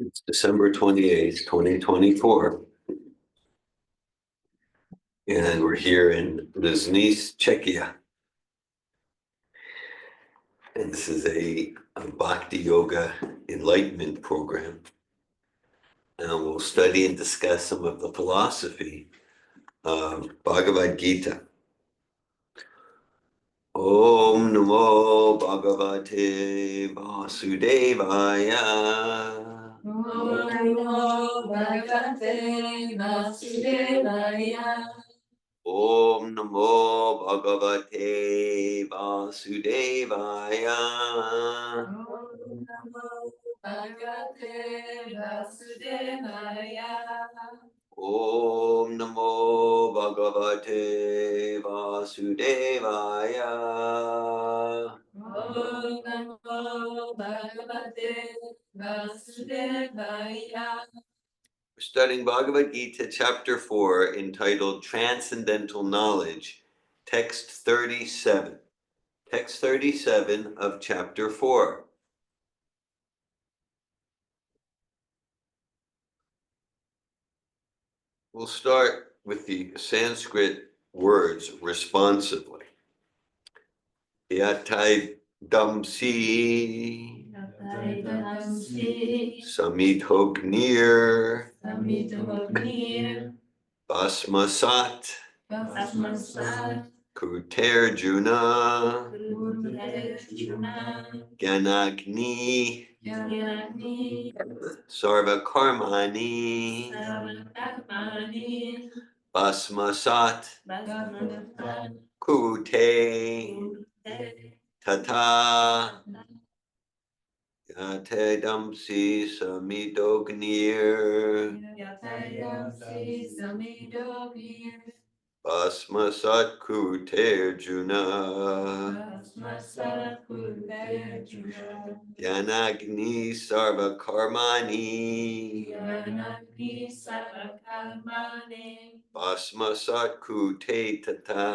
It's December 28th, 2024. And we're here in Lisnice, Czechia. And this is a Bhakti Yoga Enlightenment program. And we'll study and discuss some of the philosophy of Bhagavad Gita. Om Namo Bhagavate Vasudevaya. Om Namo Bhagavate Vasudevaya. Om Namo Bhagavate Vasudevaya. Om Namo Bhagavate Vasudevaya. Om Namo Bhagavate Vasudevaya. Om Namo Bhagavate Vasudevaya. We're studying Bhagavad Gita, chapter 4, entitled Transcendental Knowledge, text 37. Text 37 of chapter 4. We'll start with the Sanskrit words responsively. Yatai damsi samitognir basmasat kuterjuna ganagni sarva karmani basmasat kute tata yate damsi samitognir basmasat kuterjuna yanagni sarva karmani basmasat kute tata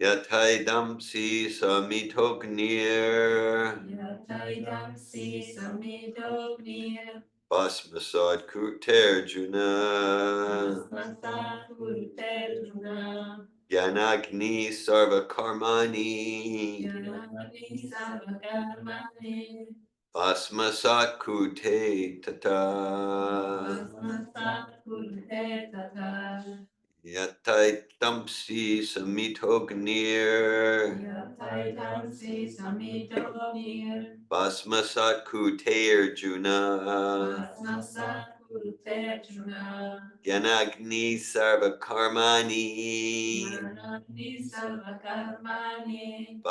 yatai damsi samitognir basmasat kuterjuna yanagni sarva karmani basmasat kute tata yatai damsi samitognir basmasat kuterjuna yanagni sarva karmani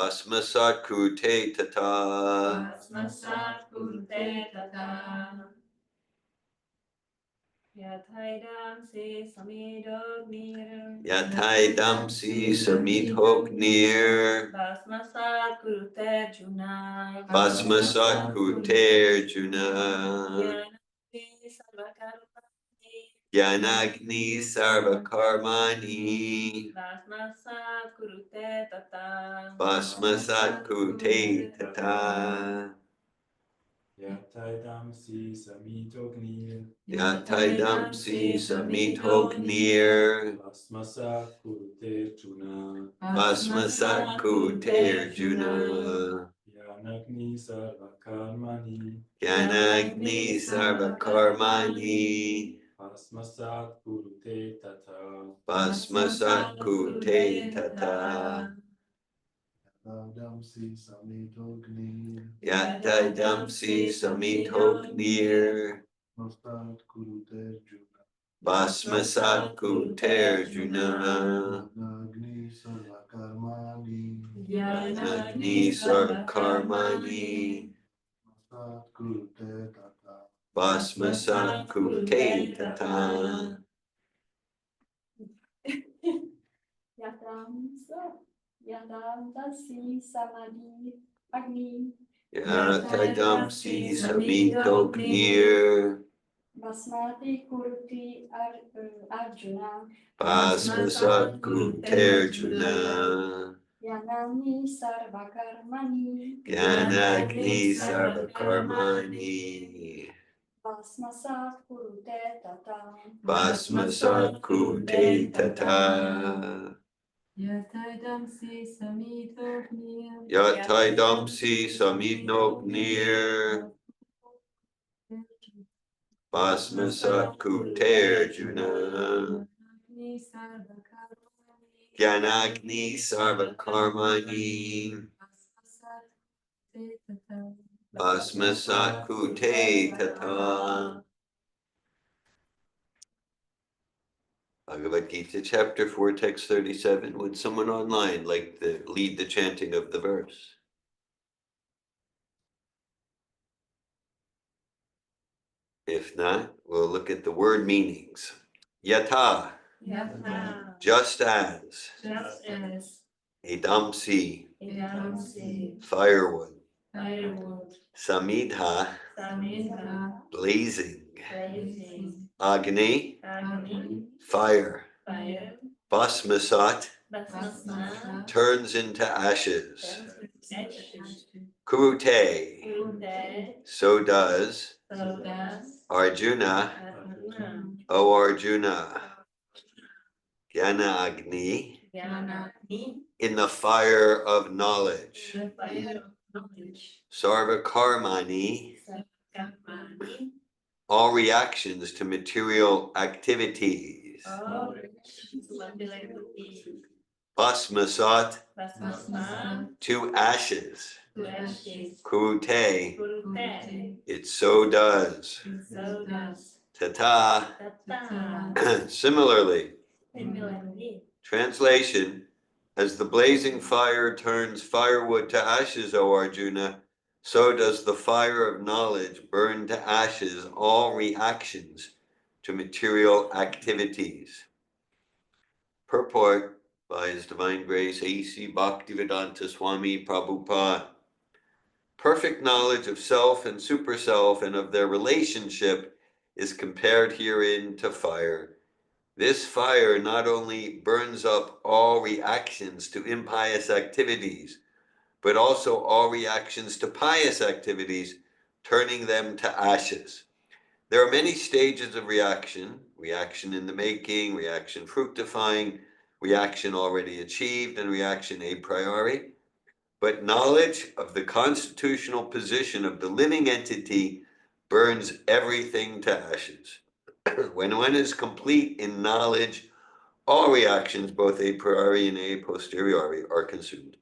basmasat kute tata yatai damsi samitognir basmasat kuterjuna yanagni sarva karmani basmasat kute tata Yatai damsi samitognir yatai damsi samitognir basmasat kuterjuna basmasat kuterjuna yanagni sarva karmani yanagni sarva karmani basmasat kurute tata basmasat kute tata Damsi samitognir yatai damsi samitognir Mastat kuruterjuna basmasat kuterjuna Nagni sarva karmani yanagni sarva karmani Mastat kurute tata basmasat kute tata Yadamsi samadhi agni yatai damsi samitognir basmati kurti arjuna basmasat kuterjuna Jnanani sarvakarmani. Gyanagni sarvakarmani. Bhasmasat kurute tata. Bhasmasat kurute tata. Yataidamsi samitognir. Yataidamsi samidnognir. Bhasmasat kurute Arjuna. Agni sarvakarmani. Gyanagni sarvakarmani. Bhasmasat te tata. Bhasmasat kurute tata. Bhagavad Gita, chapter 4, text 37. Would someone online like to lead the chanting of the verse? If not, we'll look at the word meanings. Yata, Yatha. just as. Just as. Idamsi, Idamsi. firewood. Firewood. Samidha, Samidha. blazing. Blazing. Agni, Agni. fire. Fire. Bhasmasat, Bhasmasat. turns into ashes. Ashes. Kurute, Kurute. so does. So does. Arjuna, Arjuna. O Arjuna. Jnana Agni, Jnanagni. in the fire of knowledge. The fire of knowledge. Sarva Karmani, Sarvakarmani. all reactions to material activities. All reactions to activities. Bhasmasat, Bhasmasat. to ashes. To ashes. Kurute, Kurute. it so does. So does. Tata, Tata. similarly. Similarly. Translation, as the blazing fire turns firewood to ashes, O Arjuna, so does the fire of knowledge burn to ashes all reactions to material activities. Purport by His Divine Grace A.C. Bhaktivedanta Swami Prabhupada. Perfect knowledge of self and superself and of their relationship is compared herein to fire. This fire not only burns up all reactions to impious activities, but also all reactions to pious activities, turning them to ashes. There are many stages of reaction: reaction in the making, reaction fructifying, reaction already achieved, and reaction a priori. But knowledge of the constitutional position of the living entity burns everything to ashes. When one is complete in knowledge, all reactions, both a priori and a posteriori, are consumed.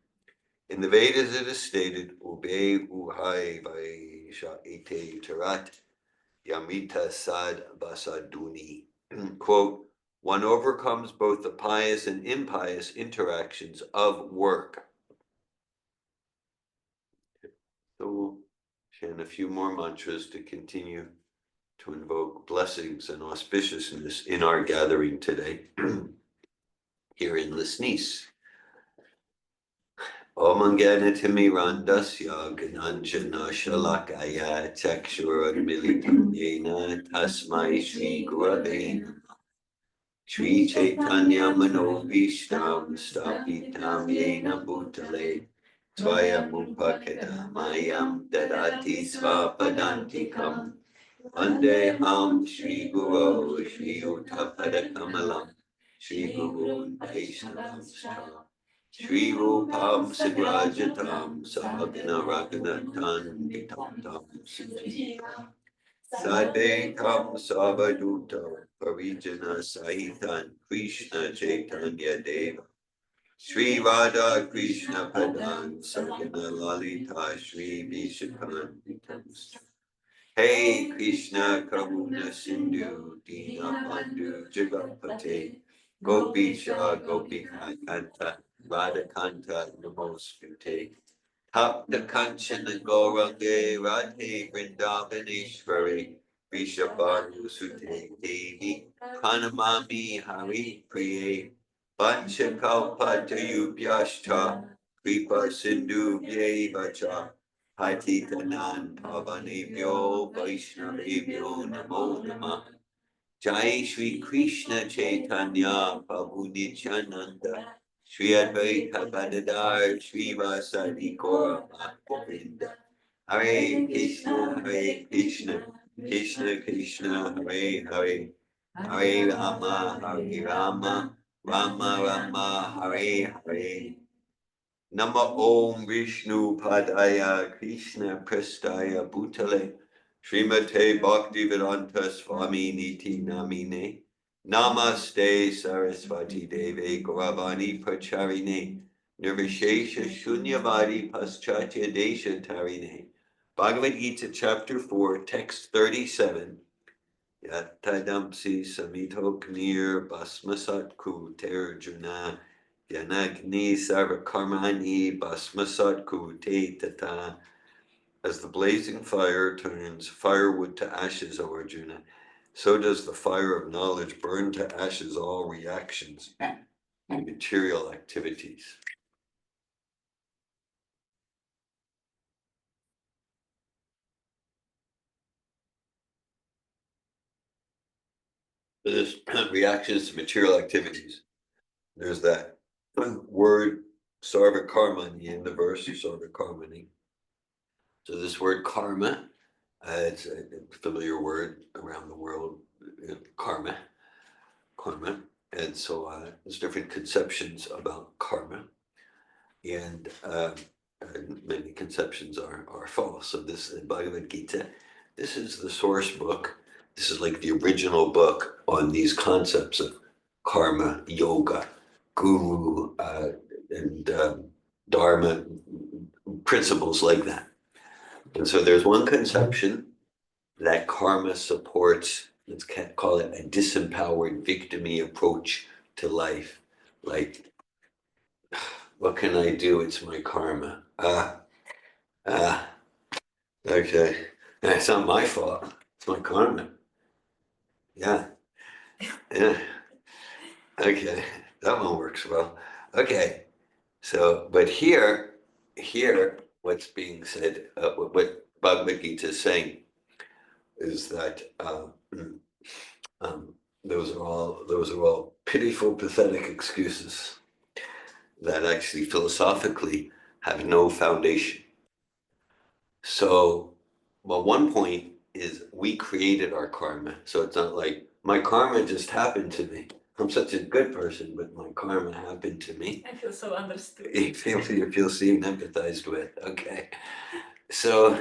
In the Vedas it is stated, Ube uhai vaisha ete tarat yamita sad basaduni. Quote, one overcomes both the pious and impious interactions of work. So we'll chant a few more mantras to continue to invoke blessings and auspiciousness in our gathering today here in Lisnice. Om Anganatimmirandasya Gananjana Shalakaya Chakshurunmilitam Yena Tasmai Shri Gurave Namah. Shri Chaitanya Manobhishtam Stapitam Yena Bhutale Svayamupakadamayam Dadati Svapadantikam Vandeham Shri Guru Shri Uttapadakamalam Shri Guru Vaishnavamscha Shri Rupam Sigrajatam Sahagana Raghunathan Vitam Tam Sadekam Savadutam Parijana Sahitan Krishna Chaitanya Deva Shri Radha Krishna Padan Sagana Lalita Shri Vishakan Vitamscha. Hey Krishna Karuna Sindhu Dina Bandhu Jagapate Gopisha Gopika Kanta Radhakanta Namaskute Tapta Kanchana Gaurange Radhe Vrindavaneshwari Vishabhanu Sute Devi Pranamami Hari Priye Panchakalpatayubhyashta Kripa Sindhu Vacha Patitanan Pavanebhyo Vaishnavebhyo Namo Namah. Jai Shri Krishna Chaitanya Prabhu Nityananda Shri Advaita Gadadhar Shri Vasadi Gaura Govinda. Hare Krishna, Krishna Krishna, Hare Hare, Hare Rama, Rama Rama, Hare Hare. Nama Om Vishnu Padaya Krishna Prestaya Bhutale Srimate Bhaktivedanta Swami Niti Namine Namaste Saraswati Deve Gauravani Pracharine Nirvishesha Shunyavadi Paschatya Desha Tarine. Bhagavad Gita chapter 4 text 37. Yatadamsi samito knir basmasat kuter juna yanagni sarvakarmani basmasat kute tata. As the blazing fire turns firewood to ashes, O Arjuna, so does the fire of knowledge burn to ashes all reactions and material activities. There's reactions to material activities. There's that word sarvakarmani in the verse, sarvakarmani. So this word karma, it's a familiar word around the world, karma. And so there's different conceptions about karma, and many conceptions are false. So this Bhagavad Gita, this is the source book. This is like the original book on these concepts of karma, yoga, guru, and dharma, principles like that. And so there's one conception that karma supports, let's call it a disempowered victimy approach to life. Like, what can I do? It's my karma. Okay. And it's not my fault. It's my karma. Yeah. Okay. That one works well. Okay. So, but here, what's being said, what Bhagavad Gita is saying is that those are all pitiful, pathetic excuses that actually philosophically have no foundation. So, well, one point is we created our karma. So it's not like my karma just happened to me. I'm such a good person, but my karma happened to me. I feel so understood. You feel seen, empathized with. Okay. So,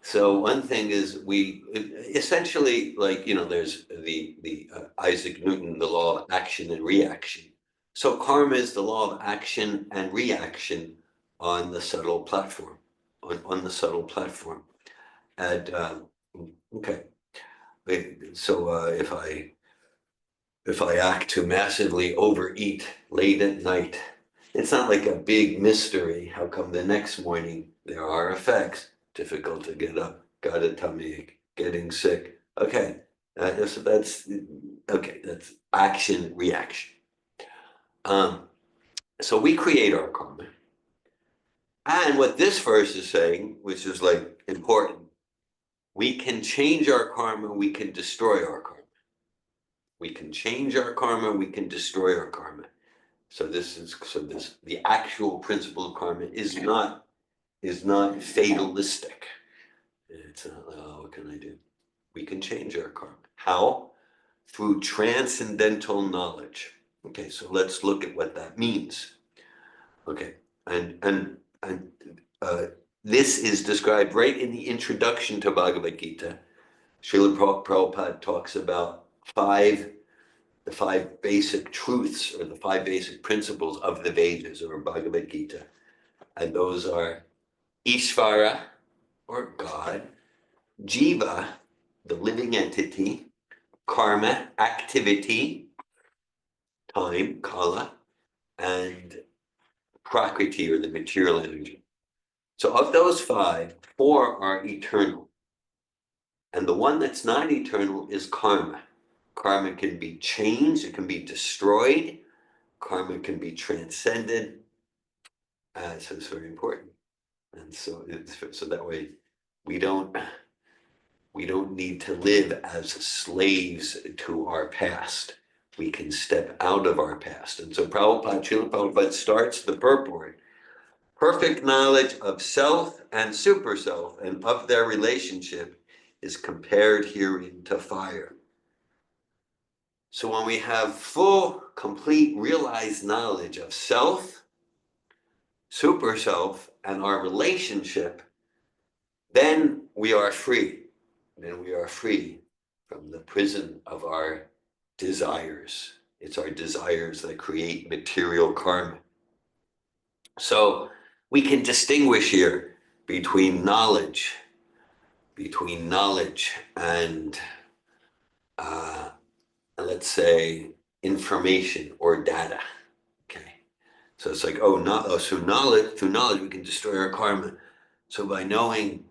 so one thing is we essentially, like, there's the Isaac Newton, the law of action and reaction. So karma is the law of action and reaction on the subtle platform, on the subtle platform. And okay, so if I act to massively overeat late at night, it's not like a big mystery. How come the next morning there are effects? Difficult to get up, got a tummy ache, getting sick. Okay, that's okay. That's action reaction. So we create our karma, and what this verse is saying, which is like important, we can change our karma. We can destroy our karma. We can change our karma. We can destroy our karma. So the actual principle of karma is not fatalistic. It's not, oh, what can I do? We can change our karma. How? Through transcendental knowledge. Okay, so let's look at what that means. Okay, and this is described right in the introduction to Bhagavad Gita. Srila Prabhupada talks about the five basic truths or the five basic principles of the Vedas or Bhagavad Gita. And those are Ishvara, or God, Jiva, the living entity, Karma, activity, time, Kala, and Prakriti, or the material energy. So of those five, four are eternal. And the one that's not eternal is Karma. Karma can be changed, it can be destroyed, karma can be transcended. So it's very important. And so that way we don't need to live as slaves to our past. we can step out of our past. And so Srila Prabhupada starts the purport. Perfect knowledge of self and super self and of their relationship is compared herein to fire. So when we have full, complete, realized knowledge of self, super self, and our relationship, then we are free. Then we are free from the prison of our desires. It's our desires that create material karma. So we can distinguish here between knowledge and let's say information or data. Okay, so it's like through knowledge we can destroy our karma. So by knowing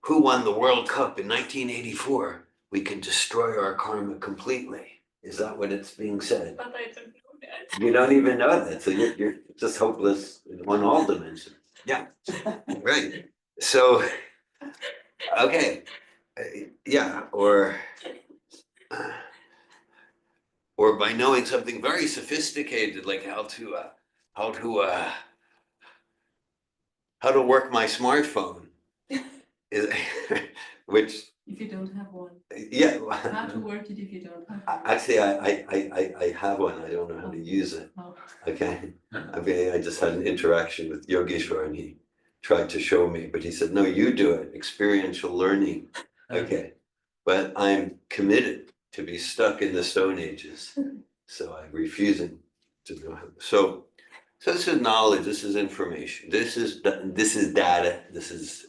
who won the World Cup in 1984, we can destroy our karma completely. Is that what it's being said? But I don't know that. You don't even know that, so you're just hopeless on all dimensions. Yeah, right. So, okay, yeah, or by knowing something very sophisticated, like how to work my smartphone, is, which If you don't have one, yeah. how to work it if you don't have one? Actually, I have one. I don't know how to use it. Oh. Okay. I mean, I just had an interaction with Yogeshwar and he tried to show me, but he said, no, you do it. Experiential learning. Okay. But I'm committed to be stuck in the Stone Ages. So I'm refusing to do it. So this is knowledge, this is information, this is data, this is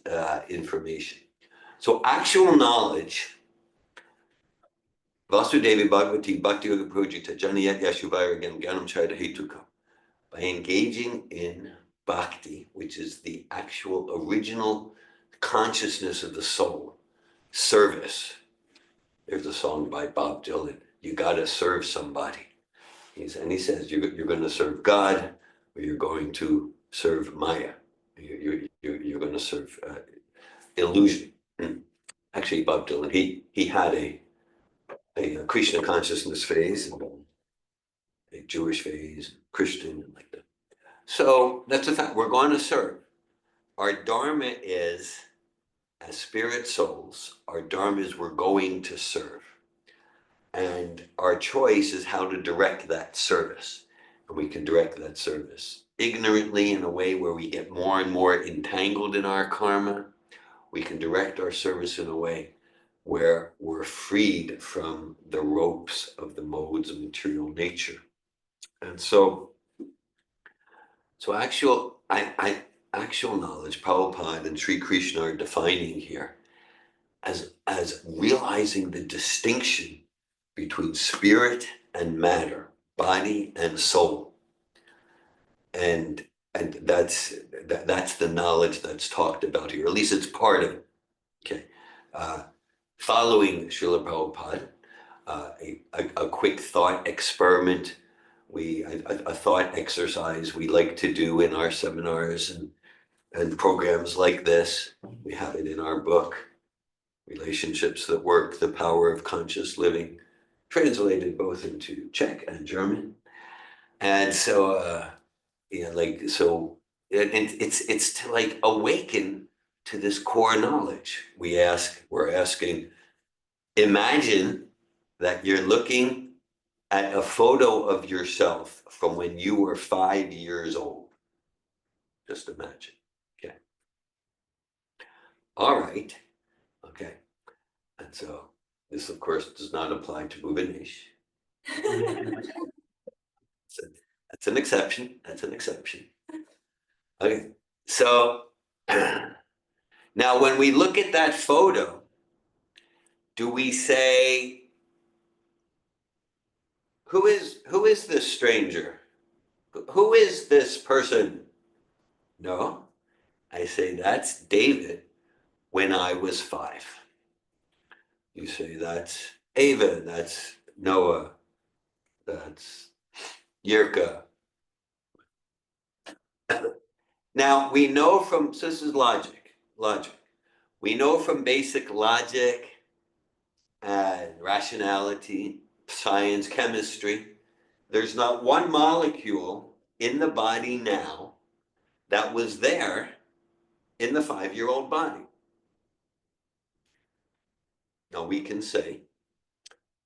information. So actual knowledge, Vasudevi Bhagavati Bhakti Yoga Projita Janiyat Yashuvaya Gyanam Charita Hetuka. By engaging in bhakti, which is the actual original consciousness of the soul, service. There's a song by Bob Dylan, you gotta serve somebody. He says you're going to serve God, or you're going to serve Maya. You're going to serve illusion. Actually, Bob Dylan, he had a Krishna consciousness phase, a Jewish phase, Christian, and like that. So that's a fact. We're going to serve. Our dharma is, as spirit souls, our dharma is we're going to serve. And our choice is how to direct that service. And we can direct that service ignorantly in a way where we get more and more entangled in our karma. We can direct our service in a way where we're freed from the ropes of the modes of material nature. And so actual knowledge, Prabhupada and Sri Krishna are defining here as realizing the distinction between spirit and matter, body and soul. And that's the knowledge that's talked about here. At least it's part of it. Okay. Following Srila Prabhupada, a quick thought experiment, a thought exercise we like to do in our seminars and programs like this. We have it in our book, Relationships That Work, The Power of Conscious Living, translated both into Czech and German. And so, it's to like awaken to this core knowledge. We're asking, imagine that you're looking at a photo of yourself from when you were 5 years old. Just imagine. Okay. All right. Okay. And so this, of course, does not apply to Bhubanesh. That's an exception. That's an exception. Okay. So now when we look at that photo, do we say, who is this stranger? Who is this person? No, I say that's David when I was 5. You say that's Ava, that's Noah, that's Yirka. Now we know from, so this is logic. We know from basic logic and rationality science, chemistry. There's not one molecule in the body now that was there in the 5-year-old body. Now we can say,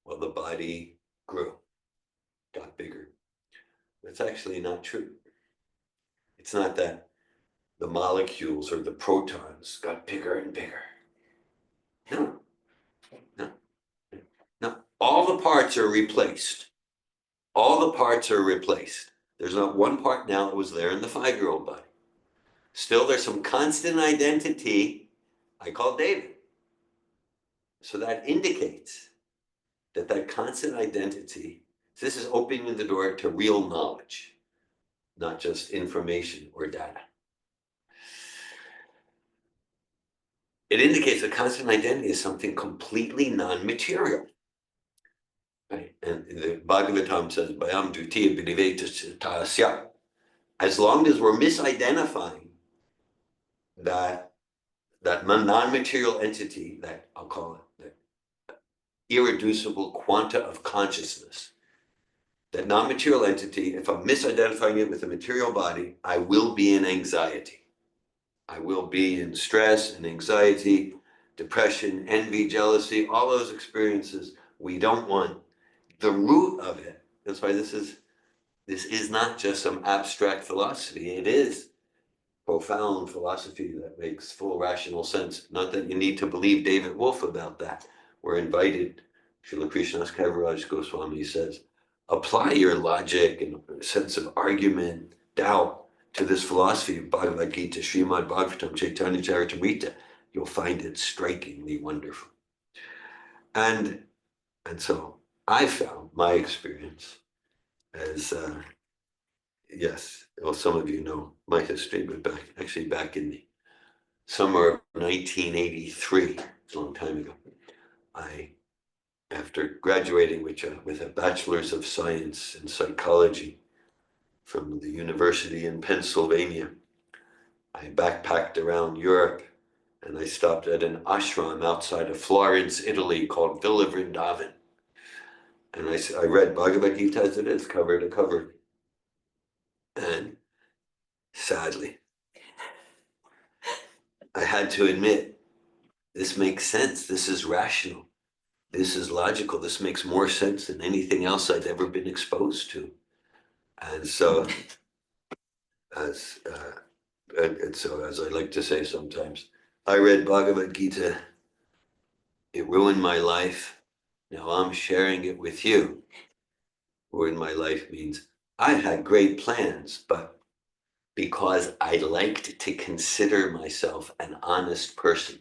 well, the body grew, got bigger. That's actually not true. It's not that the molecules or the protons got bigger and bigger. No, no, no. All the parts are replaced. All the parts are replaced. There's not one part now that was there in the 5-year-old body. Still, there's some constant identity I call David. So that indicates that that constant identity, this is opening the door to real knowledge, not just information or data. It indicates that constant identity is something completely non-material. Right? And the Bhagavatam says, Bhayam Dutiya Bhidiveta. As long as we're misidentifying that non-material entity, that I'll call it, that irreducible quanta of consciousness, that non-material entity, if I'm misidentifying it with a material body, I will be in anxiety. I will be in stress and anxiety, depression, envy, jealousy, all those experiences we don't want. The root of it, that's why this is not just some abstract philosophy. It is profound philosophy that makes full rational sense. Not that you need to believe David Wolfe about that. We're invited, Srila Krishnadas Kaviraj Goswami says, apply your logic and sense of argument, doubt to this philosophy of Bhagavad Gita, Srimad Bhagavatam, Chaitanya Charitamrita. You'll find it strikingly wonderful. And so I found my experience as yes, well, some of you know my history, but back in the summer of 1983, a long time ago, after graduating with a bachelor's of science in psychology from the university in Pennsylvania, I backpacked around Europe and I stopped at an ashram outside of Florence, Italy called Villa Vrindavan. And I read Bhagavad Gita as it is, cover to cover. And sadly, I had to admit, this makes sense. This is rational. This is logical. This makes more sense than anything else I'd ever been exposed to. And so, as I like to say sometimes, I read Bhagavad Gita. It ruined my life. Now I'm sharing it with you. Ruined my life means I had great plans, but because I liked to consider myself an honest person,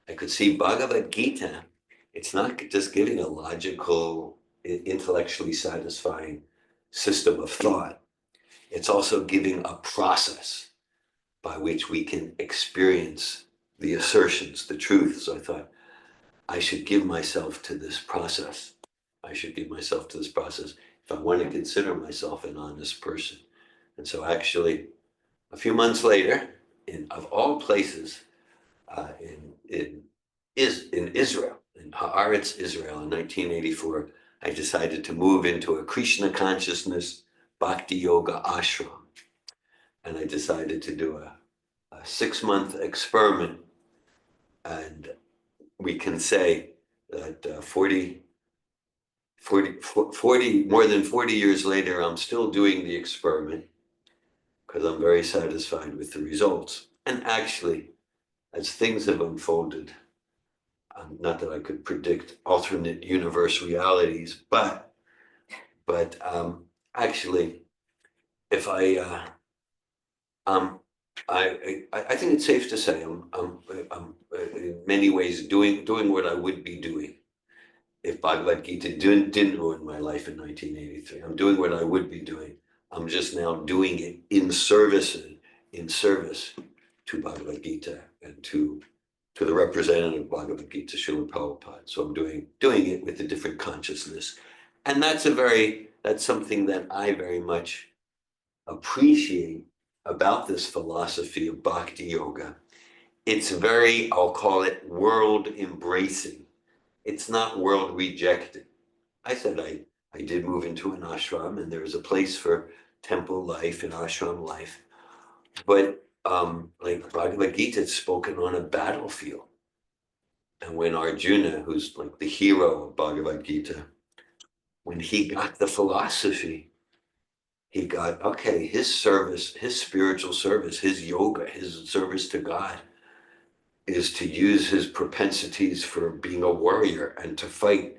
I could see Bhagavad Gita. It's not just giving a logical, intellectually satisfying system of thought. It's also giving a process by which we can experience the assertions, the truth. So I thought, I should give myself to this process. I should give myself to this process if I want to consider myself an honest person. And so actually, a few months later, of all places, in Israel, in Haaretz, Israel, in 1984, I decided to move into a Krishna consciousness Bhakti Yoga ashram. And I decided to do a 6-month experiment. And we can say that more than 40 years later, I'm still doing the experiment because I'm very satisfied with the results. And actually, as things have unfolded, not that I could predict alternate universe realities, but actually, if I think it's safe to say I'm in many ways doing what I would be doing if Bhagavad Gita didn't ruin my life in 1983. I'm doing what I would be doing. I'm just now doing it in service to Bhagavad Gita and to the representative of Bhagavad Gita, Srila Prabhupada. So I'm doing it with a different consciousness. And that's something that I very much appreciate about this philosophy of Bhakti Yoga. It's very, I'll call it world embracing. It's not world rejecting. I said I did move into an ashram, and there was a place for temple life and ashram life. But like Bhagavad Gita is spoken on a battlefield. And when Arjuna, who's like the hero of Bhagavad Gita, when he got the philosophy, he got, okay, his service, his spiritual service, his yoga, his service to God is to use his propensities for being a warrior and to fight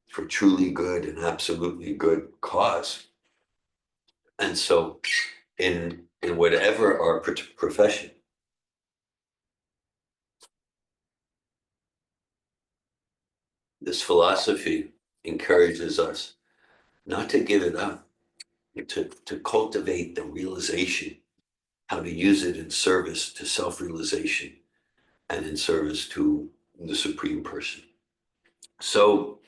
for truly good and absolutely good cause. And so in whatever our profession, this philosophy encourages us not to give it up, to cultivate the realization, how to use it in service to self-realization and in service to the Supreme Person. So,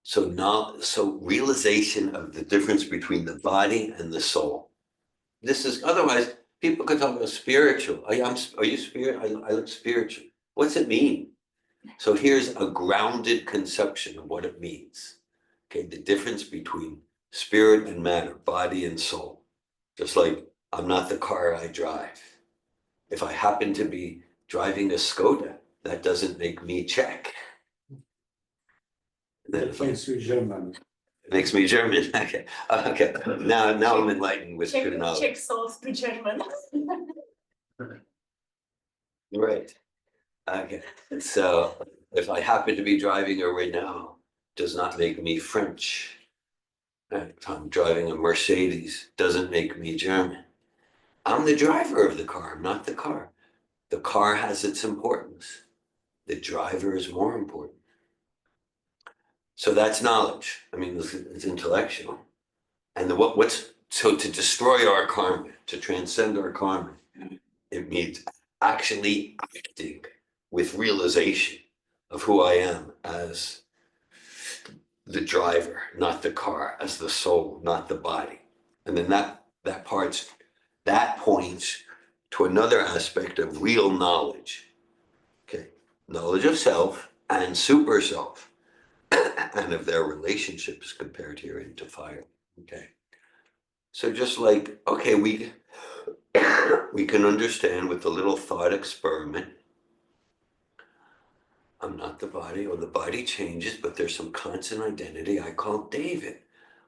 so realization of the difference between the body and the soul. This is, otherwise people could talk about spiritual. Are you spirit? I look spiritual. What's it mean? So here's a grounded conception of what it means. Okay, the difference between spirit and matter, body and soul. Just like I'm not the car I drive. If I happen to be driving a Skoda, that doesn't make me Czech. That makes you German. It makes me German. Okay. Okay. Now I'm enlightened with good knowledge. Czech souls to German. Right. Okay. So if I happen to be driving a Renault, does not make me French. If I'm driving a Mercedes, doesn't make me German. I'm the driver of the car, not the car. The car has its importance. The driver is more important. So that's knowledge. I mean, it's intellectual. And so to destroy our karma, to transcend our karma, it means actually acting with realization of who I am as the driver, not the car, as the soul, not the body. And then that points to another aspect of real knowledge. Okay, knowledge of self and super self, and of their relationships compared here into fire. Okay, so just like, okay, we can understand with a little thought experiment, I'm not the body, or the body changes, but there's some constant identity I call David.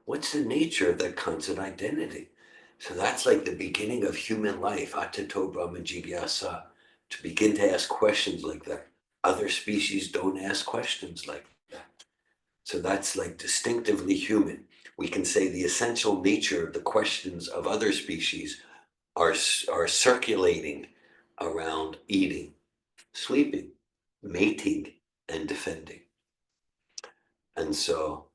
What's the nature of that constant identity? So that's like the beginning of human life, Atato Brahma Jigyasa, to begin to ask questions like that. Other species don't ask questions like that. So that's like distinctively human. We can say the essential nature of the questions of other species are circulating around eating, sleeping, mating, and defending. And so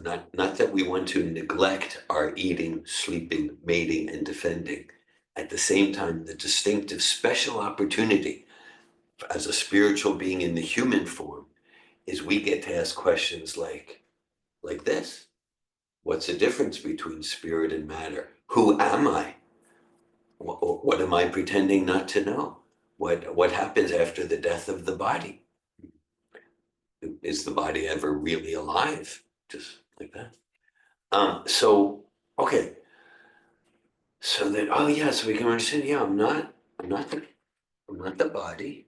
not that we want to neglect our eating, sleeping, mating, and defending. At the same time, the distinctive special opportunity as a spiritual being in the human form is we get to ask questions like this. What's the difference between spirit and matter? Who am I? What am I pretending not to know? What happens after the death of the body? Is the body ever really alive? Just like that. So okay. So that, oh yeah, so we can understand, yeah, I'm not the body.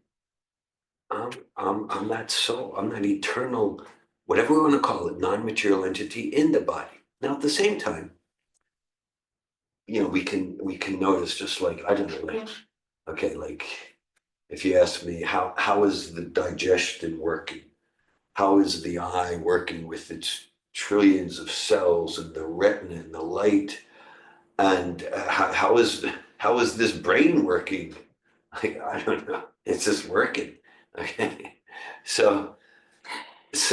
I'm that soul. I'm that eternal, whatever we want to call it, non-material entity in the body. Now at the same time, we can notice, just like, I don't know, like, okay, like if you ask me how is the digestion working? How is the eye working with its trillions of cells and the retina and the light? And how is this brain working? Like, I don't know. It's just working. Okay. So It's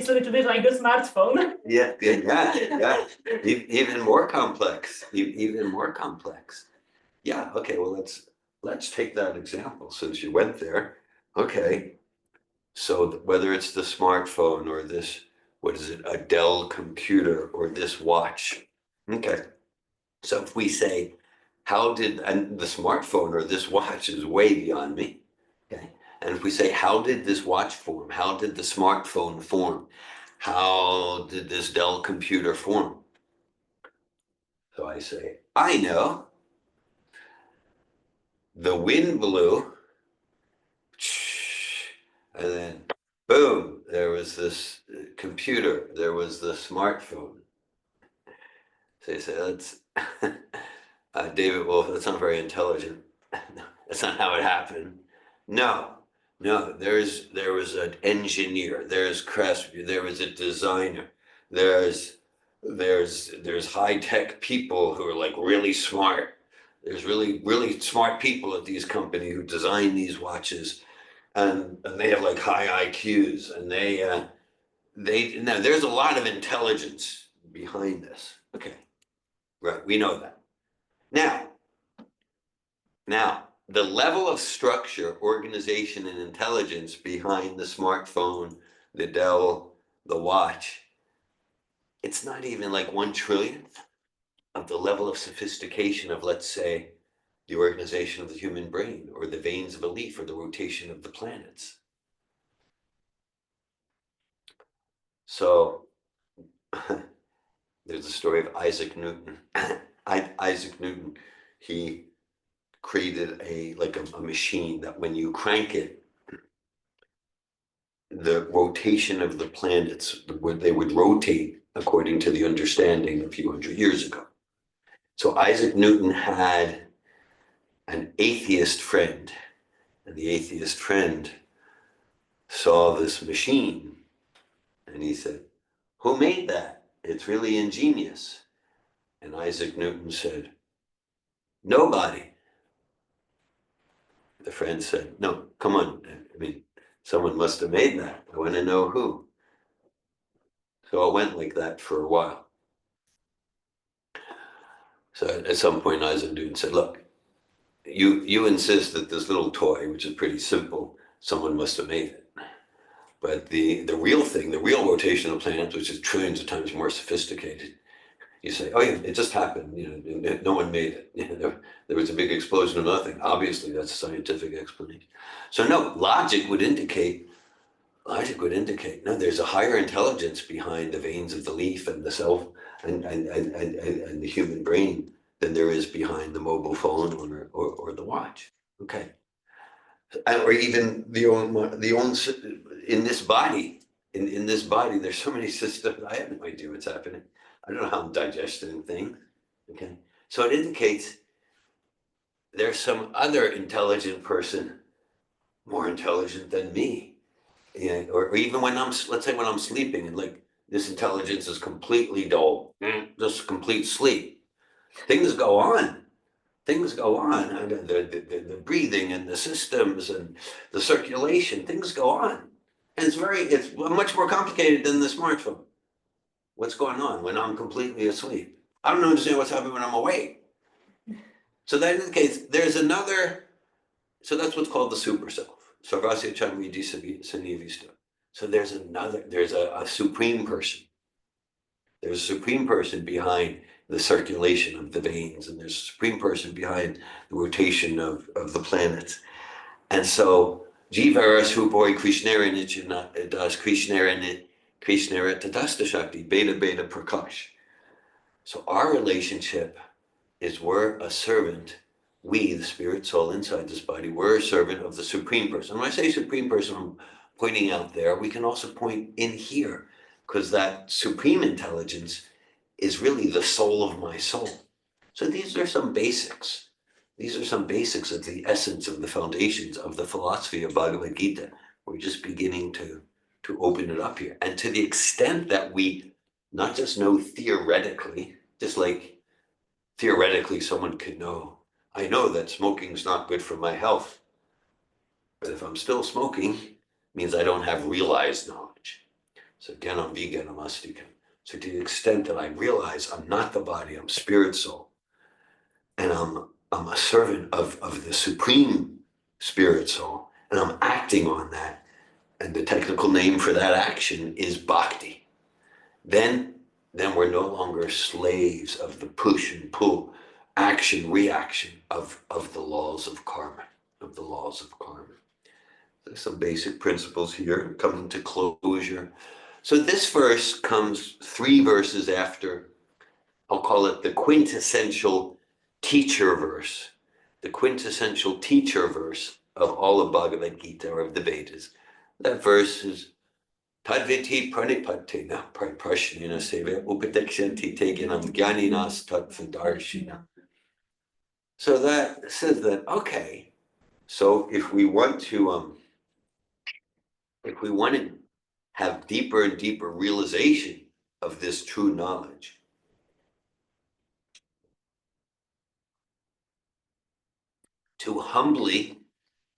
a little bit like a smartphone. yeah. Even more complex. Even more complex. Yeah. Okay. Well, let's take that example since you went there. Okay. So whether it's the smartphone or this, what is it, a Dell computer or this watch. Okay. So if we say, and the smartphone or this watch is way beyond me. Okay. And if we say, how did this watch form? How did the smartphone form? How did this Dell computer form? So I say, I know. The wind blew, and then boom, there was this computer, there was the smartphone. So you say, that's David Wolf, that's not very intelligent. That's not how it happened. No, there was an engineer, there's Crestview, there was a designer, there's high-tech people who are like really smart. There's really smart people at these companies who design these watches, and they have like high IQs, and now there's a lot of intelligence behind this. Okay, right, we know that. Now, the level of structure, organization, and intelligence behind the smartphone, the Dell, the watch, it's not even like 1/1,000,000th of the level of sophistication of, let's say, the organization of the human brain, or the veins of a leaf, or the rotation of the planets. So there's the story of Isaac Newton. Isaac Newton, he created a machine that when you crank it, the rotation of the planets, they would rotate according to the understanding a few hundred years ago. So Isaac Newton had an atheist friend, and the atheist friend saw this machine, and he said, "Who made that? It's really ingenious." And Isaac Newton said, "Nobody." The friend said, "No, come on. I mean, someone must have made that. I want to know who." So it went like that for a while. So at some point, Isaac Newton said, "Look, you insist that this little toy, which is pretty simple, someone must have made it. But the real thing, the real rotation of planets, which is trillions of times more sophisticated, you say, oh yeah, it just happened. No one made it. There was a big explosion of nothing. Obviously, that's a scientific explanation. So no, logic would indicate, no, there's a higher intelligence behind the veins of the leaf and the cell and the human brain than there is behind the mobile phone or the watch. Okay. Or even in this body, in this body, there's so many systems. I have no idea what's happening. I don't know how I'm digesting things. Okay. So it indicates there's some other intelligent person, more intelligent than me. Yeah, or even let's say when I'm sleeping, and like this intelligence is completely dull, just complete sleep. Things go on. The breathing and the systems and the circulation, things go on. And it's much more complicated than the smartphone. What's going on when I'm completely asleep? I don't understand what's happening when I'm awake. So that indicates so that's what's called the super self. So there's a supreme person. There's a supreme person behind the circulation of the veins, and there's a supreme person behind the rotation of the planets. And so Jivaras Hupoi Krishnara Das Krishnara Tadasta Shakti, Beta Beta Prakash. So our relationship is we're a servant. We, the spirit soul inside this body, we're a servant of the supreme person. When I say supreme person, I'm pointing out there. We can also point in here, because that supreme intelligence is really the soul of my soul. So these are some basics. These are some basics of the essence of the foundations of the philosophy of Bhagavad Gita. We're just beginning to open it up here. And to the extent that we not just know theoretically, just like theoretically someone could know, I know that smoking is not good for my health. But if I'm still smoking, it means I don't have realized knowledge. So Gyanam Viganam Astikam. So to the extent that I realize I'm not the body, I'm spirit soul, and I'm a servant of the supreme spirit soul, and I'm acting on that, and the technical name for that action is bhakti, then we're no longer slaves of the push and pull, action, reaction of the laws of karma, There's some basic principles here, coming to closure. So this verse comes 3 verses after, I'll call it the quintessential teacher verse. The quintessential teacher verse of all of Bhagavad Gita or of the Vedas. That verse is Tadviti pranipatena prashnina seva upadekshanti teginam jnaninas tatvadarshina. So that says that, okay, so if we want to have deeper and deeper realization of this true knowledge, to humbly,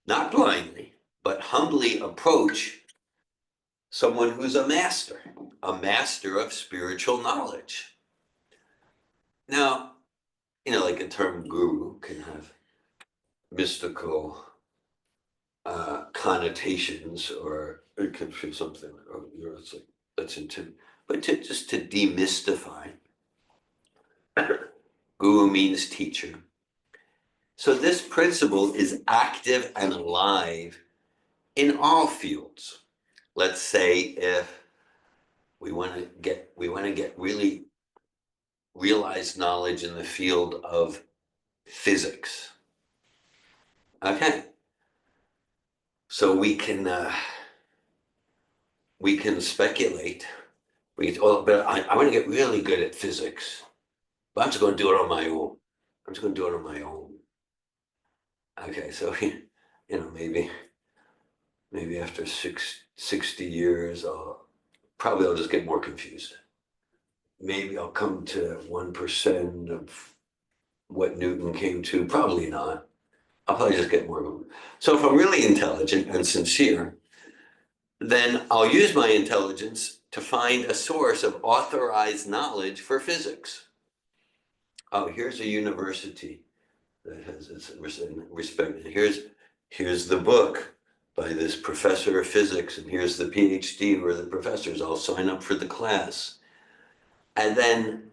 not blindly, but humbly approach someone who's a master of spiritual knowledge. Now, like a term guru can have mystical connotations, or it can feel something like, oh, it's like, that's into, but just to demystify, guru means teacher. So this principle is active and alive in all fields. Let's say if we want to get really realized knowledge in the field of physics. Okay, so we can speculate. But I want to get really good at physics, but I'm just going to do it on my own. Okay, so maybe after 60 years, I'll just get more confused. Maybe I'll come to 1% of what Newton came to. Probably not. I'll probably just get more. So if I'm really intelligent and sincere, then I'll use my intelligence to find a source of authorized knowledge for physics. Oh, here's a university that has its respect. Here's the book by this professor of physics, and here's the PhD or the professors. I'll sign up for the class. And then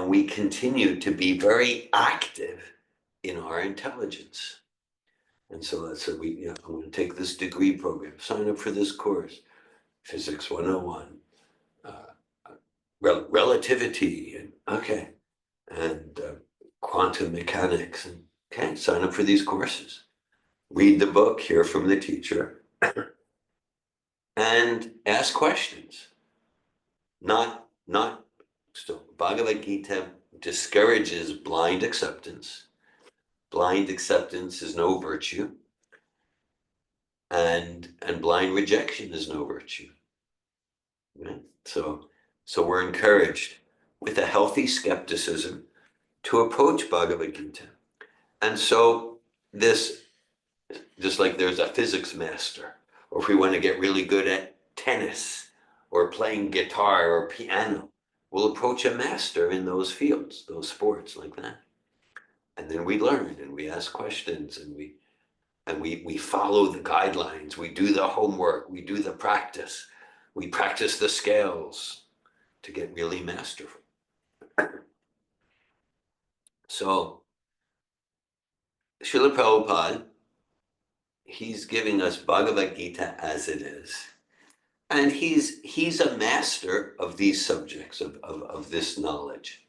we continue to be very active in our intelligence. And so that's what I'm going to take this degree program, sign up for this course, Physics 101, relativity, and quantum mechanics, and sign up for these courses, read the book, hear from the teacher, and ask questions. So Bhagavad Gita discourages blind acceptance. Blind acceptance is no virtue, and blind rejection is no virtue. Right? So we're encouraged with a healthy skepticism to approach Bhagavad Gita. And so this, just like there's a physics master, or if we want to get really good at tennis or playing guitar or piano, we'll approach a master in those fields, those sports like that. And then we learn and we ask questions and we follow the guidelines, we do the homework, we do the practice, we practice the scales to get really masterful. So Srila Prabhupada, he's giving us Bhagavad Gita as it is. And he's a master of these subjects, of this knowledge.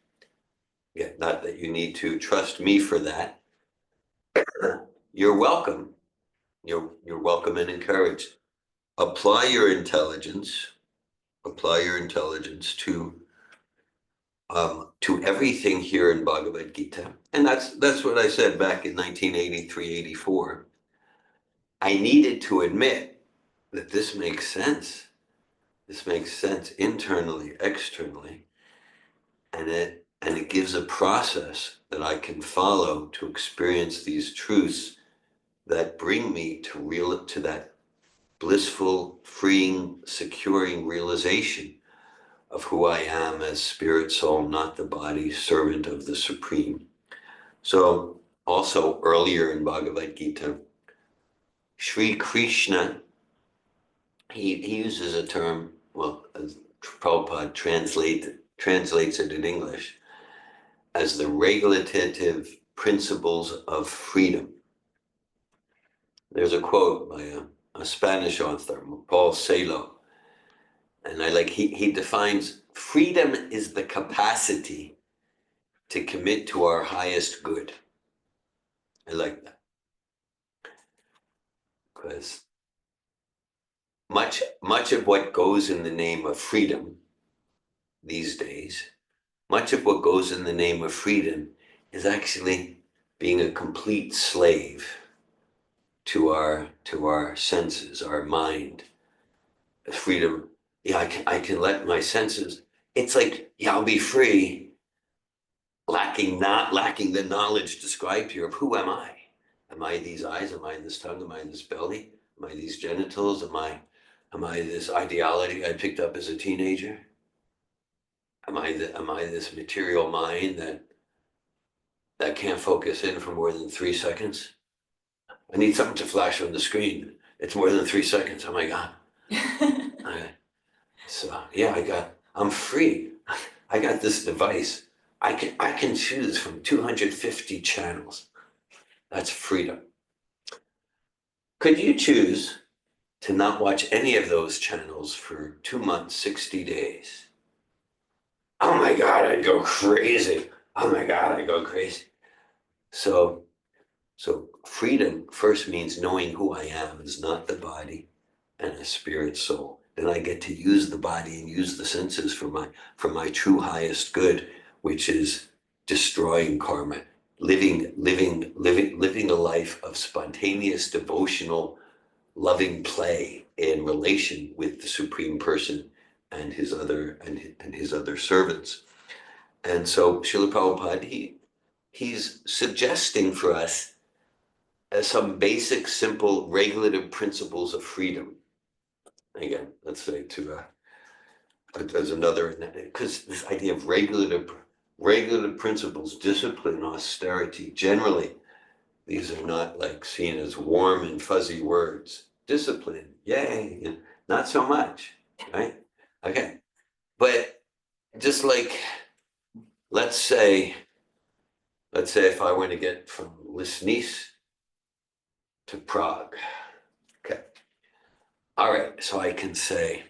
Yeah, not that you need to trust me for that. You're welcome. You're welcome and encouraged. Apply your intelligence to everything here in Bhagavad Gita. And that's what I said back in 1983-84. I needed to admit that this makes sense. This makes sense internally, externally, and it gives a process that I can follow to experience these truths that bring me to that blissful, freeing, securing realization of who I am as spirit, soul, not the body, servant of the Supreme. So also earlier in Bhagavad Gita, Sri Krishna, he uses a term, as Prabhupada translates it in English, as the regulative principles of freedom. There's a quote by a Spanish author, Paul Salo, and he defines freedom is the capacity to commit to our highest good. I like that. Because much of what goes in the name of freedom these days, much of what goes in the name of freedom is actually being a complete slave to our senses, our mind. Freedom, yeah, I can let my senses. It's like, yeah, I'll be free, not lacking the knowledge described here of who am I? Am I these eyes? Am I this tongue? Am I this belly? Am I these genitals? Am I this ideology I picked up as a teenager? Am I this material mind that can't focus in for more than 3 seconds? I need something to flash on the screen. It's more than 3 seconds. Oh my God. So yeah, I'm free. I got this device. I can choose from 250 channels. That's freedom. Could you choose to not watch any of those channels for 2 months, 60 days? Oh my God, I'd go crazy. Oh my God, I'd go crazy. So freedom first means knowing who I am is not the body and a spirit soul. Then I get to use the body and use the senses for my true highest good, which is destroying karma, living a life of spontaneous, devotional, loving play in relation with the Supreme Person and his other servants. And so Srila Prabhupada, he's suggesting for us some basic, simple, regulative principles of freedom. Again, let's say as another, because this idea of regulative principles, discipline, austerity, generally, these are not like seen as warm and fuzzy words. Discipline, yay, and not so much, right? Okay, but just like, let's say if I were to get from Lisnice to Prague, okay. All right, so I can say,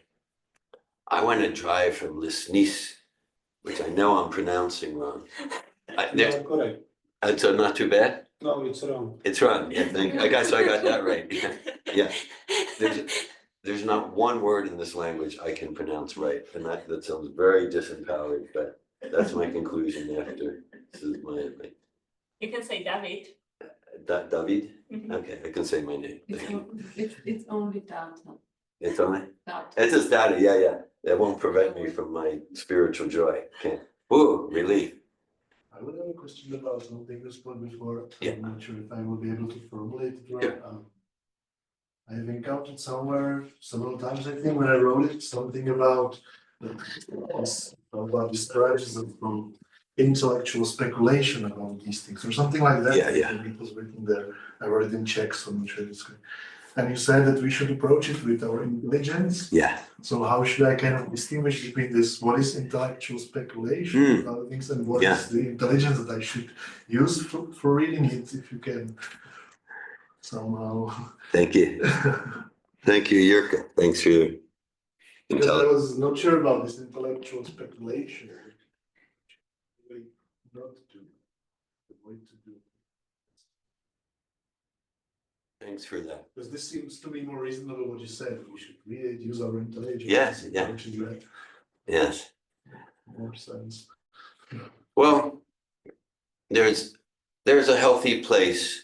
I want to drive from Lisnice, which I know I'm pronouncing wrong. Correct. It's not too bad? No, it's wrong. It's wrong, yeah, thank you. I got that right. Yeah. There's not one word in this language I can pronounce right, and that sounds very disempowered, but that's my conclusion after. This is my You can say David. David? Mhm. Okay, I can say my name. It's, Thank you. it's only data. It's only? Data. It's just data, yeah. That won't prevent me from my spiritual joy. Okay. Woo, relief. I would have a question about something you spoke before. Yeah. I'm not sure if I will be able to formulate it right. Yeah. I've encountered somewhere several times, I think, when I wrote it, something about distractions from intellectual speculation about these things, or something like that. Yeah. I think it was written there. I wrote it in Czech, so I'm not sure it's good. And you said that we should approach it with our intelligence. Yeah. So how should I kind of distinguish between this, what is intellectual speculation and other things, and what is the intelligence that I should use for reading it, if you can somehow. Thank you. Thank you, Yurka. Thanks for your Because I intelligence. was not sure about this intellectual speculation. Really not to do, the way to do. Thanks for that. Because this seems to be more reasonable what you said. We should really use our intelligence. Yes, yeah. Which is that Yes. more sense. Well, there's a healthy place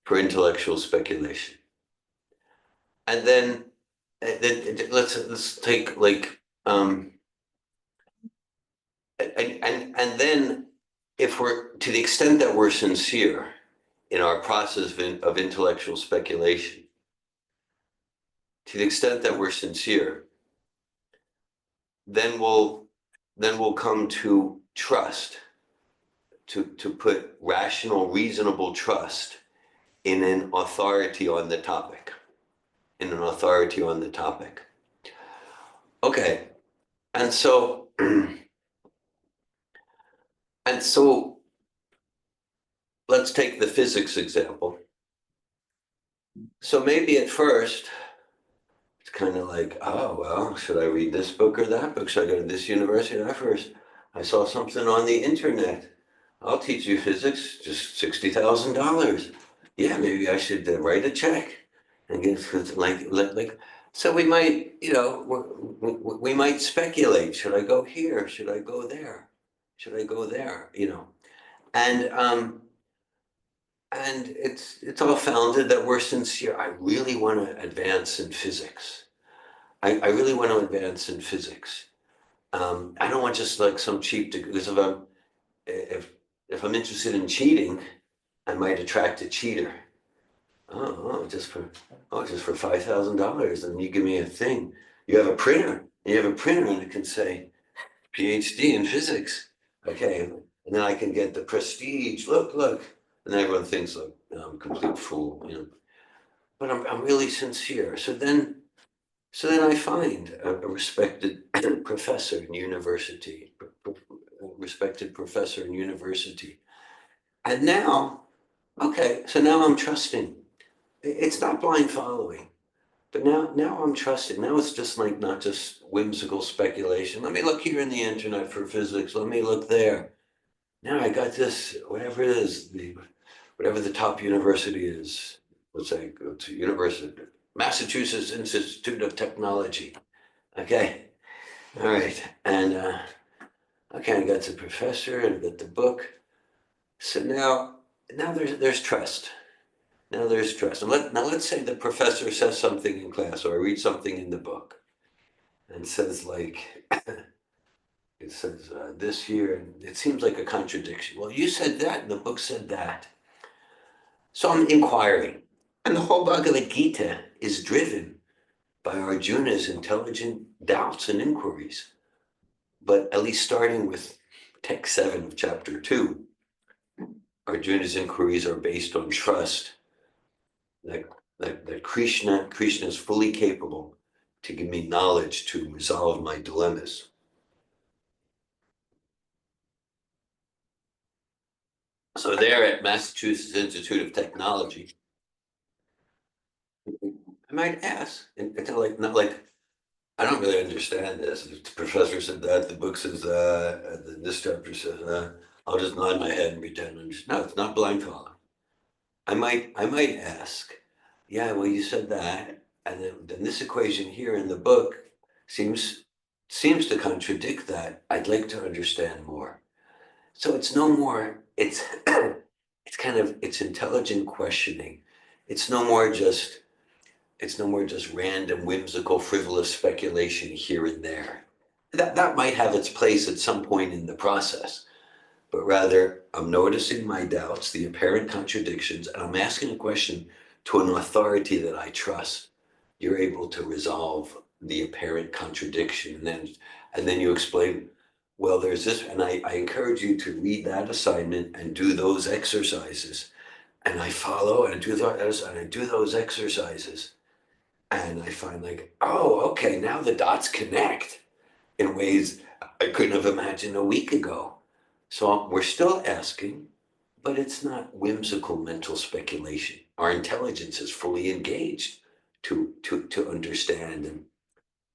for intellectual speculation. And then let's take like and then if we're to the extent that we're sincere in our process of intellectual speculation, to the extent that we're sincere, then we'll come to trust, to put rational, reasonable trust in an authority on the topic. Okay, and so let's take the physics example. So maybe at first, it's kind of like, oh, well, should I read this book or that book? Should I go to this university or that first? I saw something on the internet. I'll teach you physics, just $60,000. Yeah, maybe I should write a check and get like. So we might, we might speculate. Should I go here? Should I go there? Should I go there? And it's all founded that we're sincere. I really want to advance in physics. I really want to advance in physics. I don't want just like some cheap because if I'm interested in cheating, I might attract a cheater. Just for $5,000, and you give me a thing. You have a printer. And it can say PhD in physics. Okay, and then I can get the prestige. Look, and then everyone thinks like I'm a complete fool, But I'm really sincere. So then I find a respected professor in university, and now, okay, so now I'm trusting. It's not blind following, but now I'm trusting. Now it's just like not just whimsical speculation. Let me look here in the internet for physics. Let me look there. Now I got this, whatever it is, whatever the top university is. Let's say go to University, Massachusetts Institute of Technology. Okay, all right, and okay, I got the professor and I got the book. So now there's trust. Now there's trust. And let's say the professor says something in class, or I read something in the book, and says like, it says this year, and it seems like a contradiction. Well, you said that, and the book said that. So I'm inquiring, and the whole Bhagavad Gita is driven by Arjuna's intelligent doubts and inquiries. But at least starting with text 7 of chapter 2, Arjuna's inquiries are based on trust that Krishna is fully capable to give me knowledge to resolve my dilemmas. So there at Massachusetts Institute of Technology, I might ask, and kind of like, not like, I don't really understand this. The professor said that, the book says that, this chapter says that. I'll just nod my head and pretend to understand. No, it's not blind following. I might ask, yeah, well, you said that, and then this equation here in the book seems to contradict that. I'd like to understand more. So it's no more, it's it's intelligent questioning. It's no more just random, whimsical, frivolous speculation here and there. That might have its place at some point in the process, but rather I'm noticing my doubts, the apparent contradictions, and I'm asking a question to an authority that I trust. You're able to resolve the apparent contradiction, and then you explain, well, there's this, and I encourage you to read that assignment and do those exercises. And I follow and do those exercises. And I find like, oh, okay, now the dots connect in ways I couldn't have imagined a week ago. So we're still asking, but it's not whimsical mental speculation. Our intelligence is fully engaged to understand. And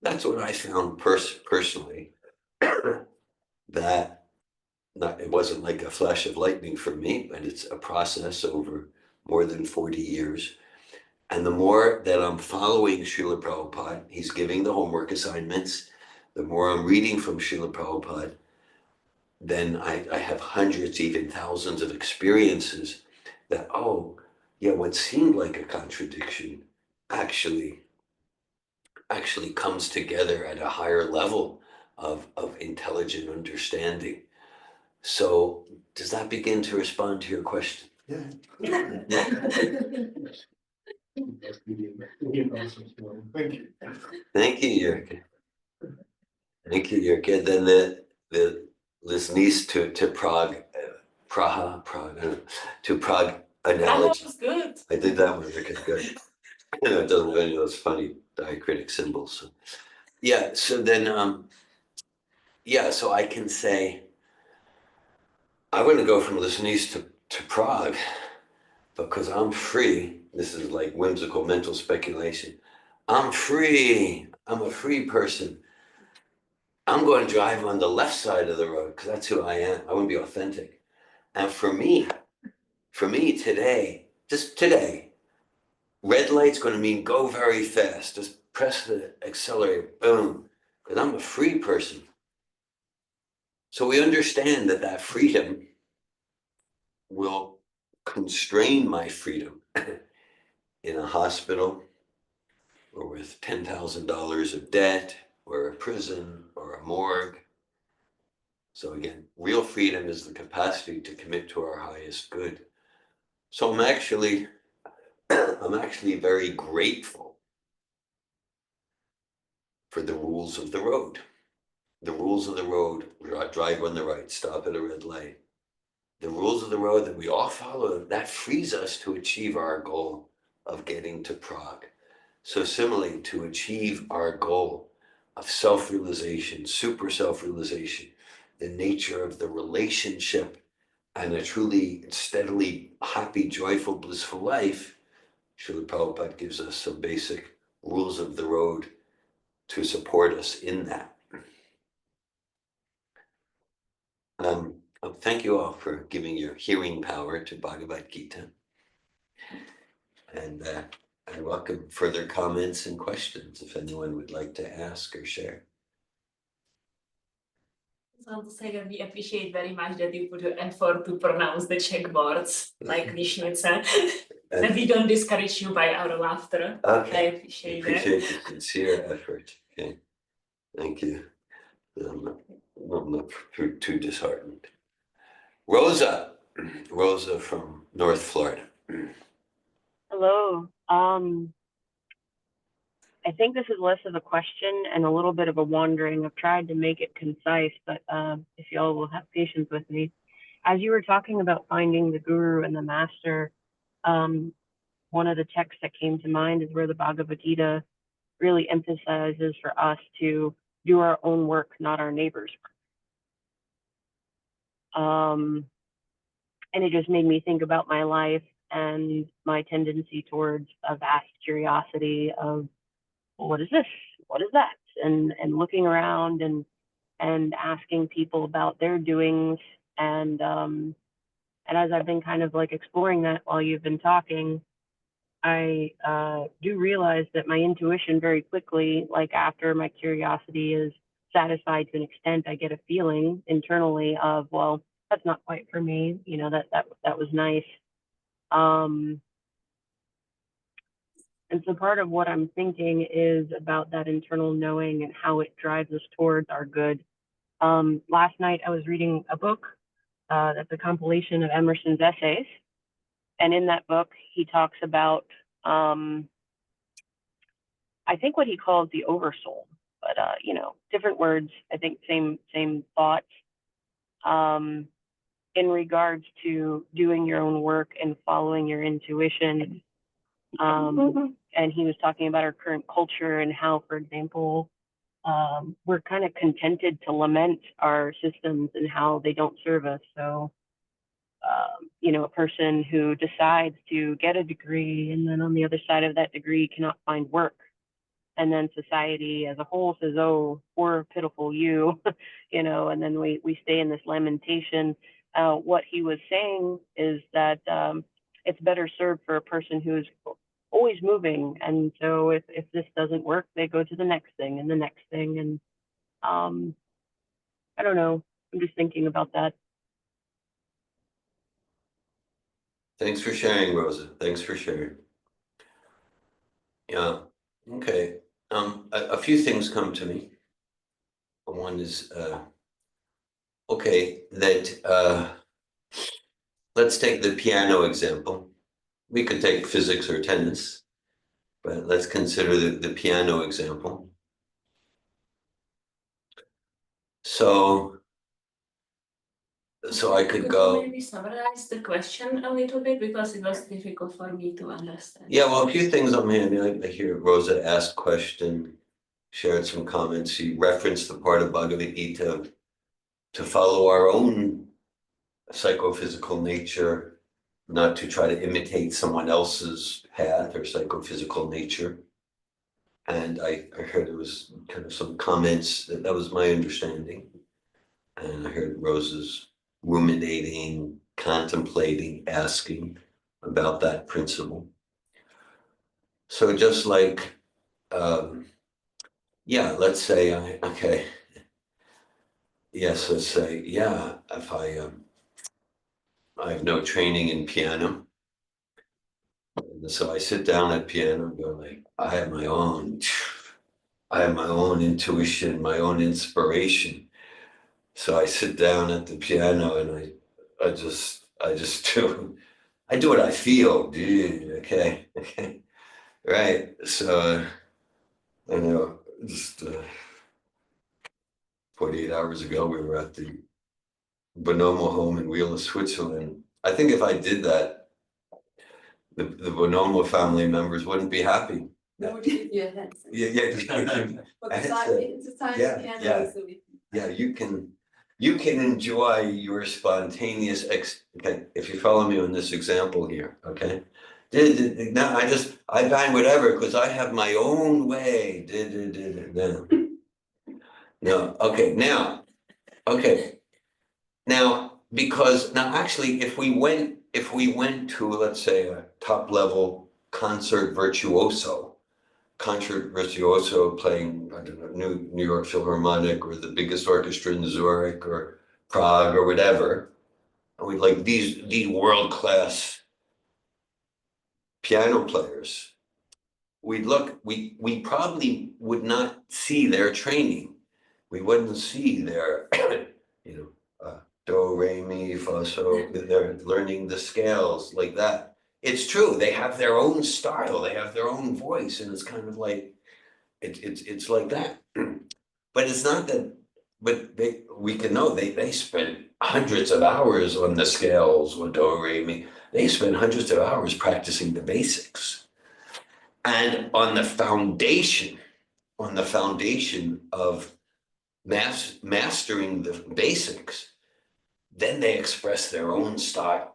that's what I found personally, that it wasn't like a flash of lightning for me, but it's a process over more than 40 years. And the more that I'm following Srila Prabhupada, he's giving the homework assignments, the more I'm reading from Srila Prabhupada, then I have hundreds, even thousands of experiences that, oh, yeah, what seemed like a contradiction actually comes together at a higher level of intelligent understanding. So does that begin to respond to your question? Yeah. Thank you. Thank you, Jurgen. Thank you, Jurgen. Then the Lisnice to Prague, to Prague That analogy. was good. I did that one. Okay, good. It doesn't have any of those funny diacritic symbols. So. Yeah. So then, so I can say, I want to go from Lisnice to Prague because I'm free this is like whimsical mental speculation. I'm free. I'm a free person. I'm going to drive on the left side of the road because that's who I am. I want to be authentic. And for me today, just today, red light's going to mean go very fast. Just press the accelerator, boom, because I'm a free person. So we understand that that freedom will constrain my freedom in a hospital or with $10,000 of debt or a prison or a morgue. So again, real freedom is the capacity to commit to our highest good. So I'm actually very grateful for the rules of the road. The rules of the road, drive on the right, stop at a red light. The rules of the road that we all follow, that frees us to achieve our goal of getting to Prague. So similarly, to achieve our goal of self-realization, super self-realization, the nature of the relationship and a truly steadily happy, joyful, blissful life, Srila Prabhupada gives us some basic rules of the road to support us in that. Thank you all for giving your hearing power to Bhagavad Gita. And I welcome further comments and questions if anyone would like to ask or share. I just want to say that we appreciate very much that you put your effort to pronounce the Czech words like Lisnice. And we don't discourage you by our laughter. Okay. I appreciate that. The sincere effort. Okay. Thank you. I'm not too disheartened. Rosa from North Florida. Hello. I think this is less of a question and a little bit of a wandering. I've tried to make it concise, but if y'all will have patience with me. As you were talking about finding the guru and the master, one of the texts that came to mind is where the Bhagavad Gita really emphasizes for us to do our own work, not our neighbor's work. And it just made me think about my life and my tendency towards a vast curiosity of, well, what is this? What is that? And looking around and asking people about their doings. And as I've been kind of like exploring that while you've been talking, I do realize that my intuition very quickly, like after my curiosity is satisfied to an extent, I get a feeling internally of, well, that's not quite for me. You know, that was nice. And so part of what I'm thinking is about that internal knowing and how it drives us towards our good. Last night I was reading a book that's a compilation of Emerson's essays. And in that book, he talks about, I think what he calls the oversoul, but, you know, different words, I think same thoughts. In regards to doing your own work and following your intuition. And he was talking about our current culture and how, for example, we're kind of contented to lament our systems and how they don't serve us. So, you know, a person who decides to get a degree and then on the other side of that degree cannot find work. And then society as a whole says, oh, poor, pitiful you, you know, and then we stay in this lamentation. What he was saying is that it's better served for a person who's always moving. And so if this doesn't work, they go to the next thing and the next thing. And I don't know, I'm just thinking about that. Thanks for sharing, Rosa. Thanks for sharing. Yeah, okay. A few things come to me. One is, okay, that let's take the piano example. We could take physics or tennis, but let's consider the piano example. So I could go. Maybe summarize the question a little bit because it was difficult for me to understand. Yeah, well, a few things on my hand. I hear Rosa asked question, shared some comments. She referenced the part of Bhagavad Gita to follow our own psychophysical nature not to try to imitate someone else's path or psychophysical nature. And I heard there was kind of some comments that was my understanding. And I heard Rose's ruminating, contemplating, asking about that principle. So just like, yeah, let's say okay, yes, let's say, yeah, if I have no training in piano, and so I sit down at piano and go like, I have my own intuition, my own inspiration. So I sit down at the piano and I just do, I do what I feel, dude. Okay, okay, right. So I know, just 48 hours ago, we were at the Bonomo home in Wheeler, Switzerland. I think if I did that, the Bonomo family members wouldn't be happy. Nobody give you a headset. Yeah. But A it's headset. it's a tiny Yeah, piano, yeah. so we Yeah, you can enjoy your spontaneous okay, if you follow me on this example here, okay? Now I find whatever because I have my own way. No, okay, now, okay. Now, because now actually if we went to, let's say, a top level concert virtuoso playing, I don't know, New York Philharmonic or the biggest orchestra in Zurich or Prague or whatever. And we like these world-class piano players. We probably would not see their training. We wouldn't see their, do, re, mi, fa, so, they're learning the scales like that. It's true, they have their own style, they have their own voice, and it's kind of like, it's like that. But it's not that, but we can know they spend hundreds of hours on the scales with do, re, mi. They spend hundreds of hours practicing the basics. And on the foundation of mastering the basics, then they express their own style.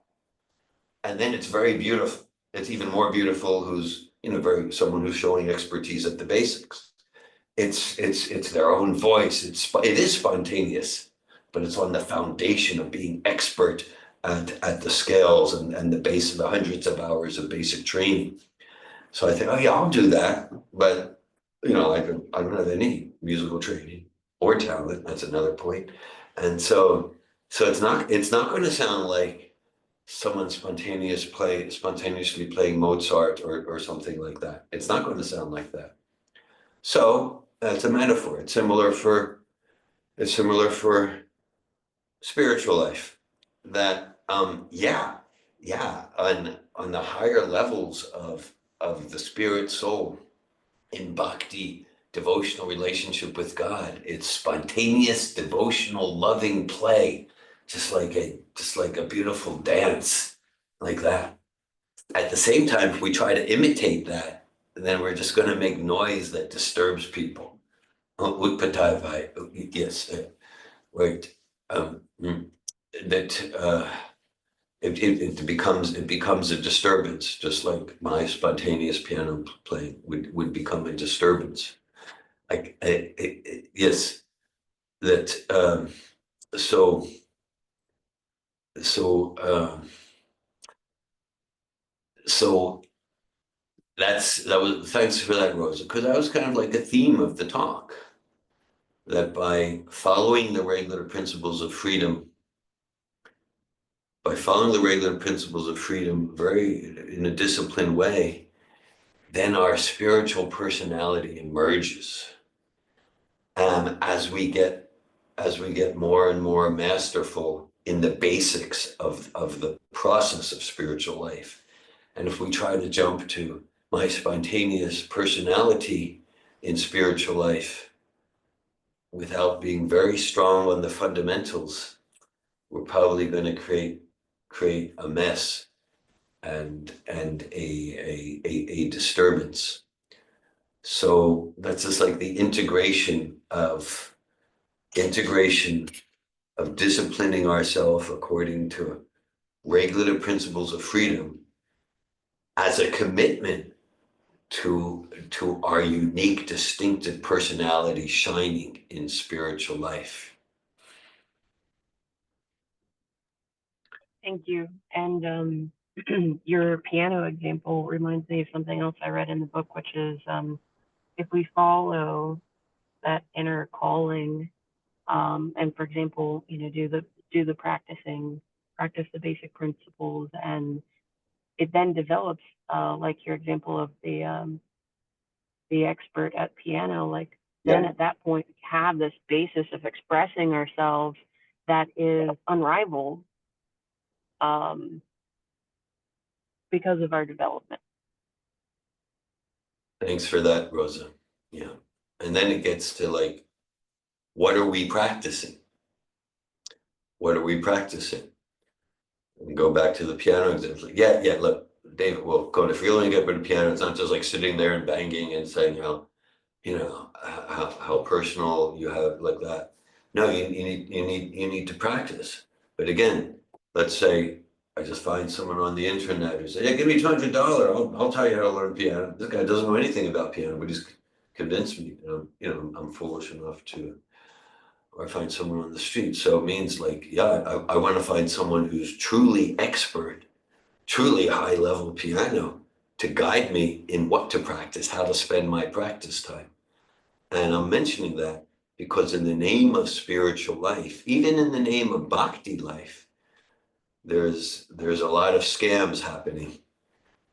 And then it's very beautiful. It's even more beautiful who's, someone who's showing expertise at the basics. It's their own voice. It is spontaneous, but it's on the foundation of being expert at the scales and the base of the hundreds of hours of basic training. So I think, oh yeah, I'll do that. But I don't have any musical training or talent. That's another point. And so it's not going to sound like someone spontaneously playing Mozart or something like that. It's not going to sound like that. So that's a metaphor. It's similar for spiritual life. That on the higher levels of the spirit soul in bhakti, devotional relationship with God, it's spontaneous, devotional, loving play, just like a beautiful dance, like that. At the same time, if we try to imitate that, then we're just going to make noise that disturbs people. Yes, right. That it becomes a disturbance, just like my spontaneous piano playing would become a disturbance. Yes, that so that was, thanks for that, Rosa, because that was kind of like a theme of the talk, that by following the regular principles of freedom, very in a disciplined way, then our spiritual personality emerges. As we get more and more masterful in the basics of the process of spiritual life. And if we try to jump to my spontaneous personality in spiritual life without being very strong on the fundamentals, we're probably going to create a mess and a disturbance. So that's just like the integration of disciplining ourselves according to regulative principles of freedom as a commitment to our unique, distinctive personality shining in spiritual life. Thank you. And your piano example reminds me of something else I read in the book, which is if we follow that inner calling, and for example, do the practicing, practice the basic principles, and it then develops, like your example of the expert at piano, like then at that point we have this basis of expressing ourselves that is unrivaled because of our development. Thanks for that, Rosa. Yeah. And then it gets to like, what are we practicing? What are we practicing? And go back to the piano example. Yeah, look, David, well, go if you're going to get rid of piano, it's not just like sitting there and banging and saying, how personal you have like that. No, you need to practice. But again, let's say I just find someone on the internet who says, "Yeah, give me $200. I'll tell you how to learn piano." This guy doesn't know anything about piano, but he's convinced me. I'm foolish enough to, or I find someone on the street. So it means like, yeah, I want to find someone who's truly expert, truly high level piano to guide me in what to practice, how to spend my practice time. And I'm mentioning that because in the name of spiritual life, even in the name of bhakti life, there's a lot of scams happening.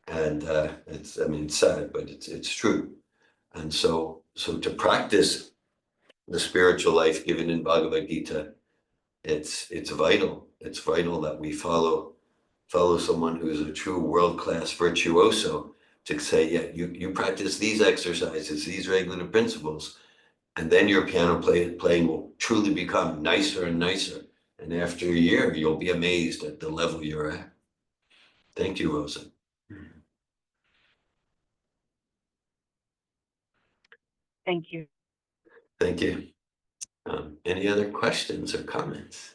And it's sad, but it's true. And so to practice the spiritual life given in Bhagavad Gita, it's vital. It's vital that we follow someone who's a true world-class virtuoso to say, yeah, you practice these exercises, these regulative principles, and then your piano playing will truly become nicer and nicer. And after a year, you'll be amazed at the level you're at. Thank you, Rosa. Thank you. Thank you. Any other questions or comments?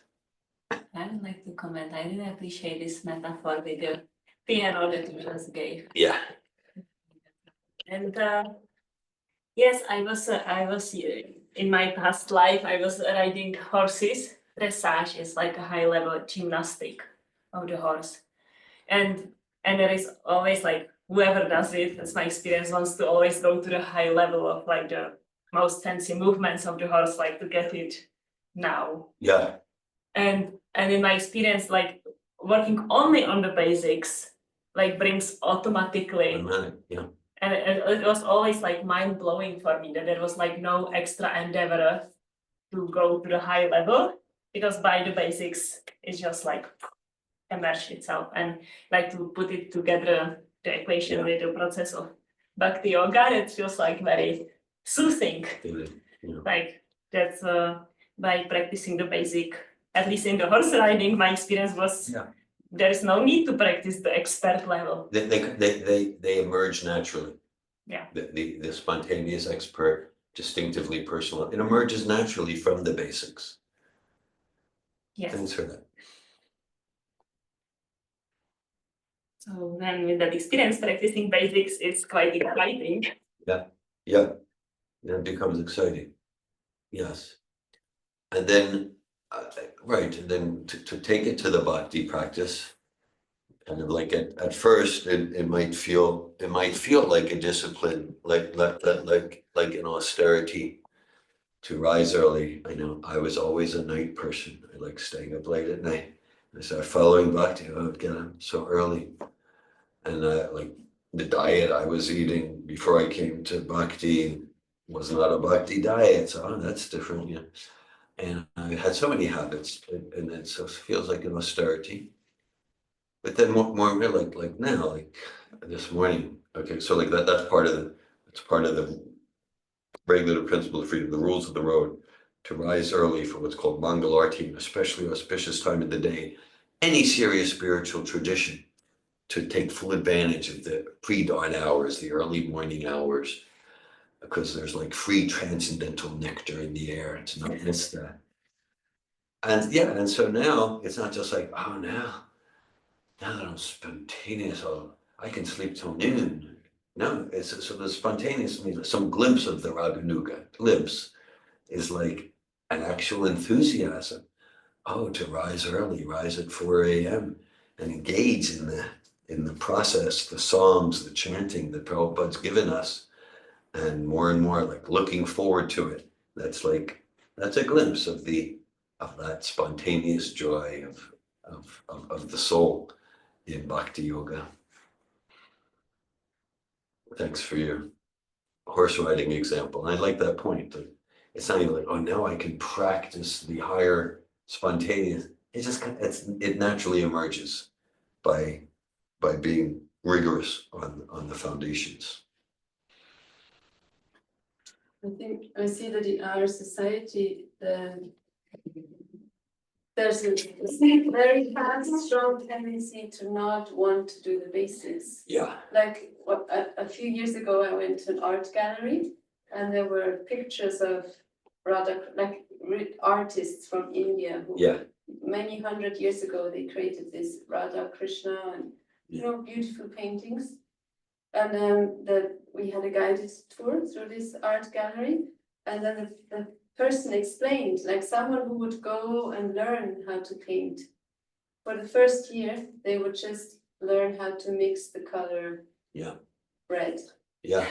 I would like to comment. I really appreciate this metaphor with the piano that you just gave. Yeah. And yes, I was in my past life, I was riding horses. Dressage is like a high level gymnastic of the horse. And there is always like whoever does it, that's my experience, wants to always go to the high level of like the most fancy movements of the horse, like to get it now. Yeah. And in my experience, like working only on the basics, like brings automatically. Yeah. And it was always like mind blowing for me that there was like no extra endeavor to go to the high level, because by the basics, it's just like emerge itself. And like to put it together, the equation with the process of bhakti yoga, it feels like very soothing. Like that's by practicing the basic, at least in the horse riding, my experience was there is no need to practice the expert level. They emerge naturally. Yeah. The spontaneous expert, distinctively personal, it emerges naturally from the basics. Yes. Thanks for that. So then with that experience, practicing basics is quite exciting. Yeah, it becomes exciting. Yes. And then, and then to take it to the bhakti practice, kind of like at first, it might feel like a discipline, like an austerity to rise early. I know I was always a night person. I like staying up late at night. I started following bhakti. I would get up so early. And like the diet I was eating before I came to bhakti was not a bhakti diet. So that's different. Yeah. And I had so many habits, and then so it feels like an austerity. But then more like now, like this morning. Okay, so like that's part of the regulative principle of freedom, the rules of the road, to rise early for what's called Mangalarti, especially auspicious time of the day. Any serious spiritual tradition, to take full advantage of the pre-dawn hours, the early morning hours, because there's like free transcendental nectar in the air, to not miss that. And so now it's not just like, oh, now now that I'm spontaneous, I can sleep till noon. No, it's so the spontaneous means some glimpse of the Raganuga. Glimpse is like an actual enthusiasm. Oh, to rise early, rise at 4 a.m. and engage in the process, the songs, the chanting that Prabhupada's given us, and more like looking forward to it. That's a glimpse of that spontaneous joy of the soul in Bhakti Yoga. Thanks for your horse riding example. I like that point. That it's not even like, oh, now I can practice the higher spontaneous. It naturally emerges by being rigorous on the foundations. I think I see that in our society, there's a very fast, strong tendency to not want to do the basics. Yeah. Like a few years ago, I went to an art gallery, and there were pictures of artists from India who, Yeah. many hundred years ago, they created this Radha Krishna and beautiful paintings. And then we had a guided tour through this art gallery, and then the person explained, like someone who would go and learn how to paint. For the first year, they would just learn how to mix the color red. Yeah.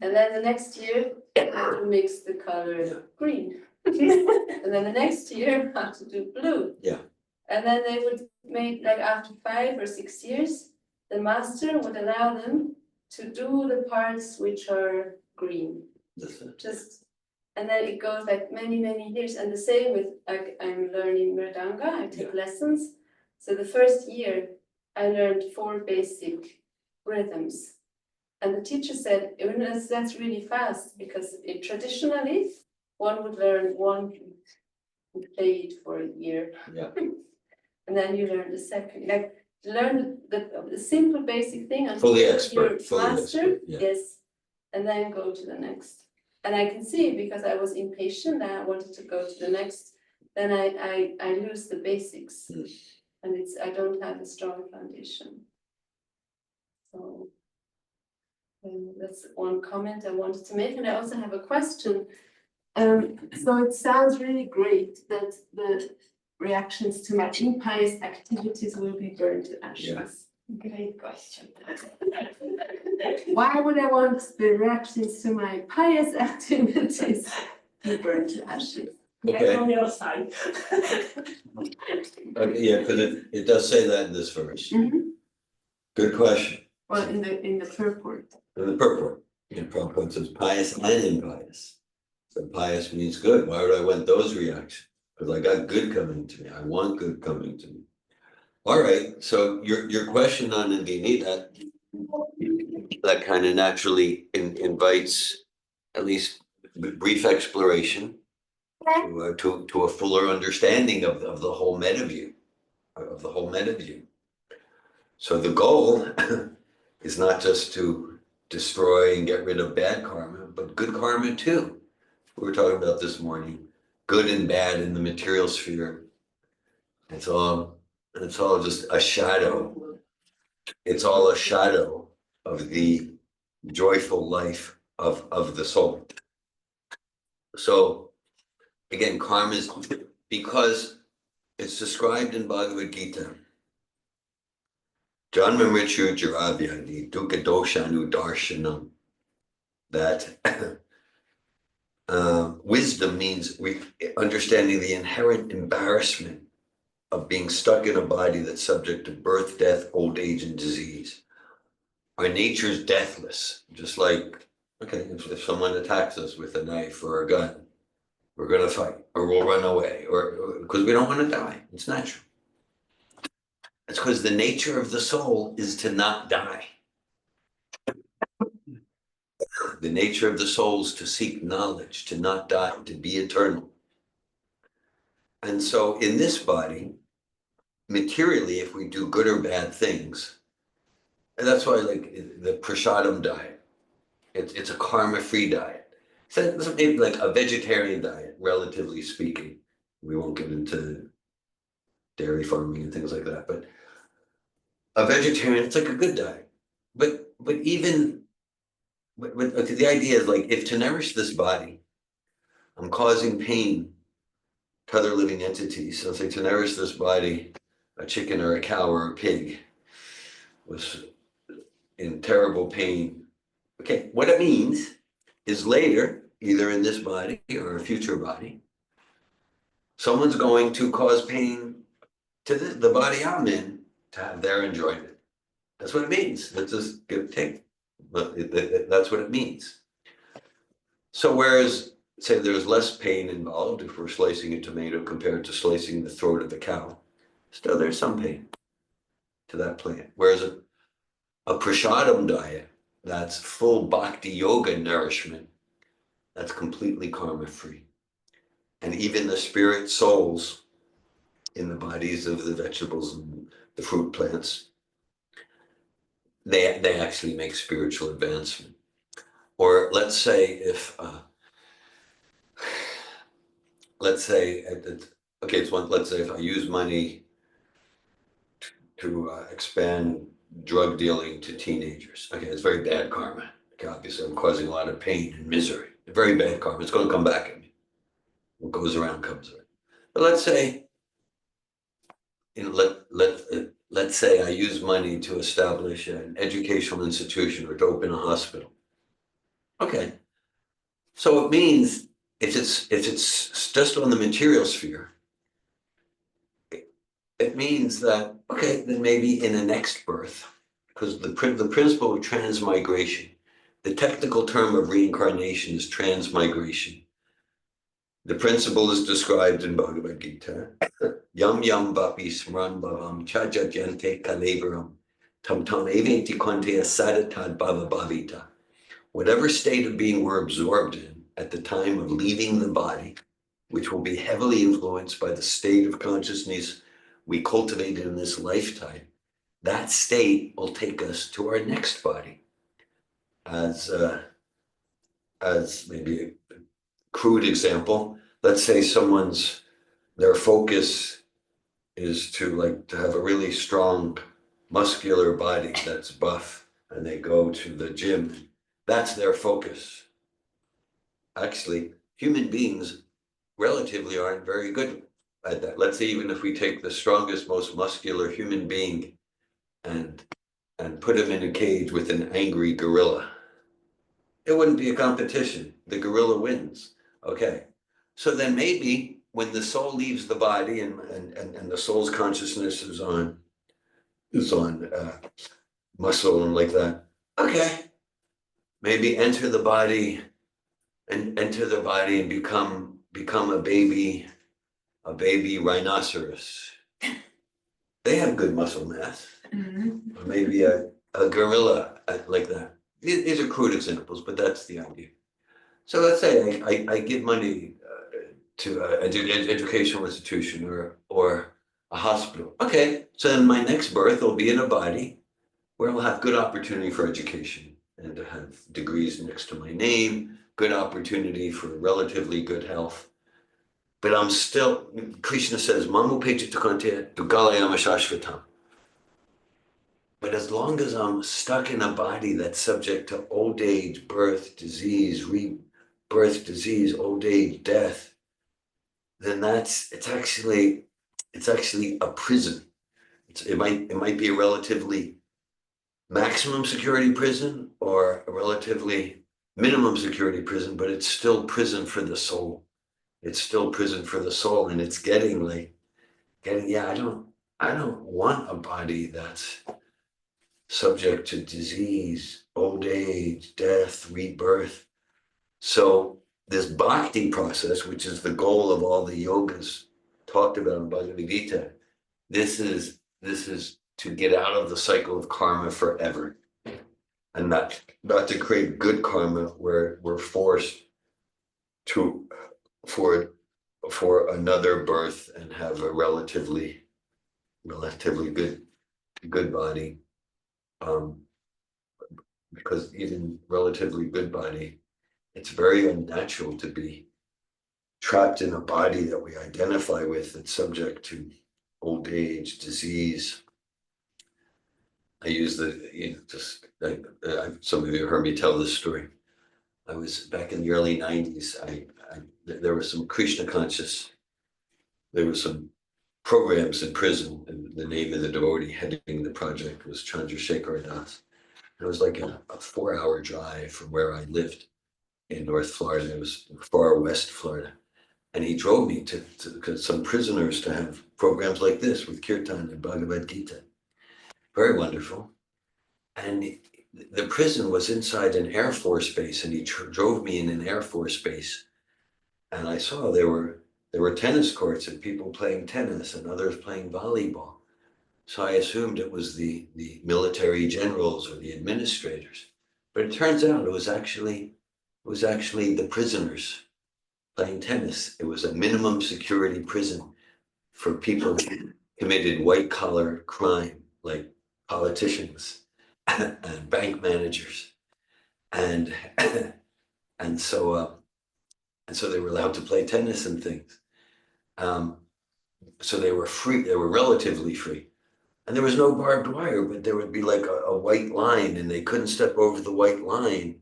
And then the next year, how to mix the color green. And then the next year, how to do blue. Yeah. And then they would make, like after 5 or 6 years, the master would allow them to do the parts which are green. And then it goes like many, many years. And the same with, like, I'm learning Mridanga, I take lessons. So the first year, I learned 4 basic rhythms. And the teacher said, that's really fast, because traditionally, one would learn one and play it for a year. Yeah. And then you learn the second, like learn the simple basic thing until Fully you're expert. master. Yeah. Yes. And then go to the next. And I can see, because I was impatient and I wanted to go to the next, then I lose the basics. And I don't have a strong foundation. So that's one comment I wanted to make. And I also have a question. So it sounds really great that the reactions to my impious activities will be burned to ashes. Great question. Why would I want the reactions to my pious activities to be burned to ashes? Okay. On your side. Yeah, because it does say that in this verse. Mhm. Good question. Well, in the purport. In the purport, Prabhupada says pious and impious. So pious means good. Why would I want those reactions? Because I got good coming to me. I want good coming to me. All right. So your question on Nandini, that kind of naturally invites at least brief exploration to a fuller understanding of the whole meta view. So the goal is not just to destroy and get rid of bad karma, but good karma too. We were talking about this morning, good and bad in the material sphere. It's all just a shadow. It's all a shadow of the joyful life of the soul. So again, karma is, because it's described in Bhagavad Gita. Janma Mrityu Jaravyadi Dukkha Doshanu Darshanam. That wisdom means understanding the inherent embarrassment of being stuck in a body that's subject to birth, death, old age, and disease. Our nature's deathless, just like, okay, if someone attacks us with a knife or a gun, we're going to fight, or we'll run away, or because we don't want to die. It's natural. It's because the nature of the soul is to not die. The nature of the soul is to seek knowledge, to not die, to be eternal. And so in this body, materially, if we do good or bad things, and that's why, like the prasadam diet, it's a karma-free diet. So it's maybe like a vegetarian diet, relatively speaking. We won't get into dairy farming and things like that, but a vegetarian, it's like a good diet. But even, but okay, the idea is like, if to nourish this body, I'm causing pain to other living entities. So say to nourish this body, a chicken or a cow or a pig was in terrible pain. Okay, what it means is later, either in this body or a future body, someone's going to cause pain to the body I'm in to have their enjoyment. That's what it means. Let's just take. But that's what it means. So whereas, say, there's less pain involved if we're slicing a tomato compared to slicing the throat of the cow, still there's some pain to that plant. Whereas a prasadam diet, that's full bhakti yoga nourishment, that's completely karma free. And even the spirit souls in the bodies of the vegetables and the fruit plants, they actually make spiritual advancement. Or let's say if, let's say, okay, it's one, let's say if I use money to expand drug dealing to teenagers, okay, it's very bad karma. Okay, obviously I'm causing a lot of pain and misery, very bad karma, it's gonna come back at me. What goes around comes around. But let's say, let's say I use money to establish an educational institution or to open a hospital. Okay, so it means if it's just on the material sphere, it means that, okay, then maybe in the next birth, because the principle of transmigration, the technical term of reincarnation is transmigration. The principle is described in Bhagavad Gita. Yam yam vapi smran bhavam chaja jante kalevaram tam tam eventi konte asadatad bhava bhavita. Whatever state of being we're absorbed in at the time of leaving the body, which will be heavily influenced by the state of consciousness we cultivated in this lifetime, that state will take us to our next body. As maybe a crude example, let's say their focus is to have a really strong muscular body that's buff, and they go to the gym. That's their focus. Actually, human beings relatively aren't very good at that. Let's say even if we take the strongest, most muscular human being and put him in a cage with an angry gorilla, it wouldn't be a competition. The gorilla wins. Okay. So then maybe when the soul leaves the body and the soul's consciousness is on muscle and like that, okay, maybe enter the body and become a baby rhinoceros. They have good muscle mass. Or maybe a gorilla like that. These are crude examples, but that's the idea. So let's say I give money to an educational institution or a hospital. Okay, so then my next birth will be in a body where I'll have good opportunity for education and to have degrees next to my name, good opportunity for relatively good health. But I'm still, Krishna says, Mamu Pechitakante Dugalayama Shashvatam. But as long as I'm stuck in a body that's subject to old age, birth, disease, rebirth, disease, old age, death, then it's actually a prison. It might be a relatively maximum security prison or a relatively minimum security prison, but it's still prison for the soul. It's still prison for the soul, and it's getting, I don't want a body that's subject to disease, old age, death, rebirth. So this bhakti process, which is the goal of all the yogas talked about in Bhagavad Gita, this is to get out of the cycle of karma forever, and not to create good karma where we're forced for another birth and have a relatively good body. Because even relatively good body, it's very unnatural to be trapped in a body that we identify with that's subject to old age, disease. I use some of you heard me tell this story. I was back in the early 90s. There was some Krishna conscious. There were some programs in prison, and the name of the devotee heading the project was Chandrasekhar Das. It was like a 4-hour drive from where I lived in North Florida. It was far west Florida. And he drove me to some prisoners to have programs like this with Kirtan and Bhagavad Gita. Very wonderful. And the prison was inside an Air Force base, and he drove me in an Air Force base. And I saw there were tennis courts and people playing tennis and others playing volleyball. So I assumed it was the military generals or the administrators. But it turns out it was actually the prisoners playing tennis. It was a minimum security prison for people who committed white collar crime, like politicians and bank managers. And and so they were allowed to play tennis and things. So they were free, they were relatively free. And there was no barbed wire, but there would be like a white line, and they couldn't step over the white line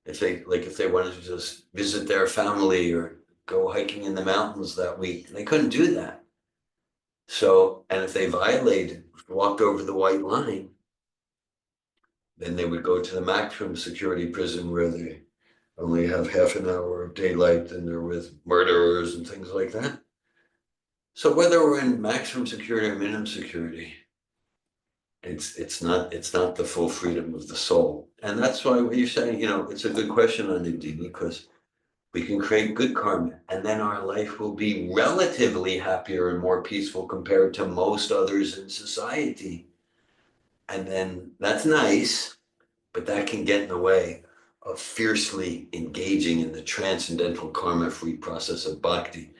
if they wanted to just visit their family or go hiking in the mountains that week. They couldn't do that. So, and if they walked over the white line, then they would go to the maximum security prison where they only have half an hour of daylight, and they're with murderers and things like that. So whether we're in maximum security or minimum security, it's not the full freedom of the soul. And that's why what you're saying, it's a good question on Nandini, because we can create good karma, and then our life will be relatively happier and more peaceful compared to most others in society. And then that's nice, but that can get in the way of fiercely engaging in the transcendental karma-free process of bhakti.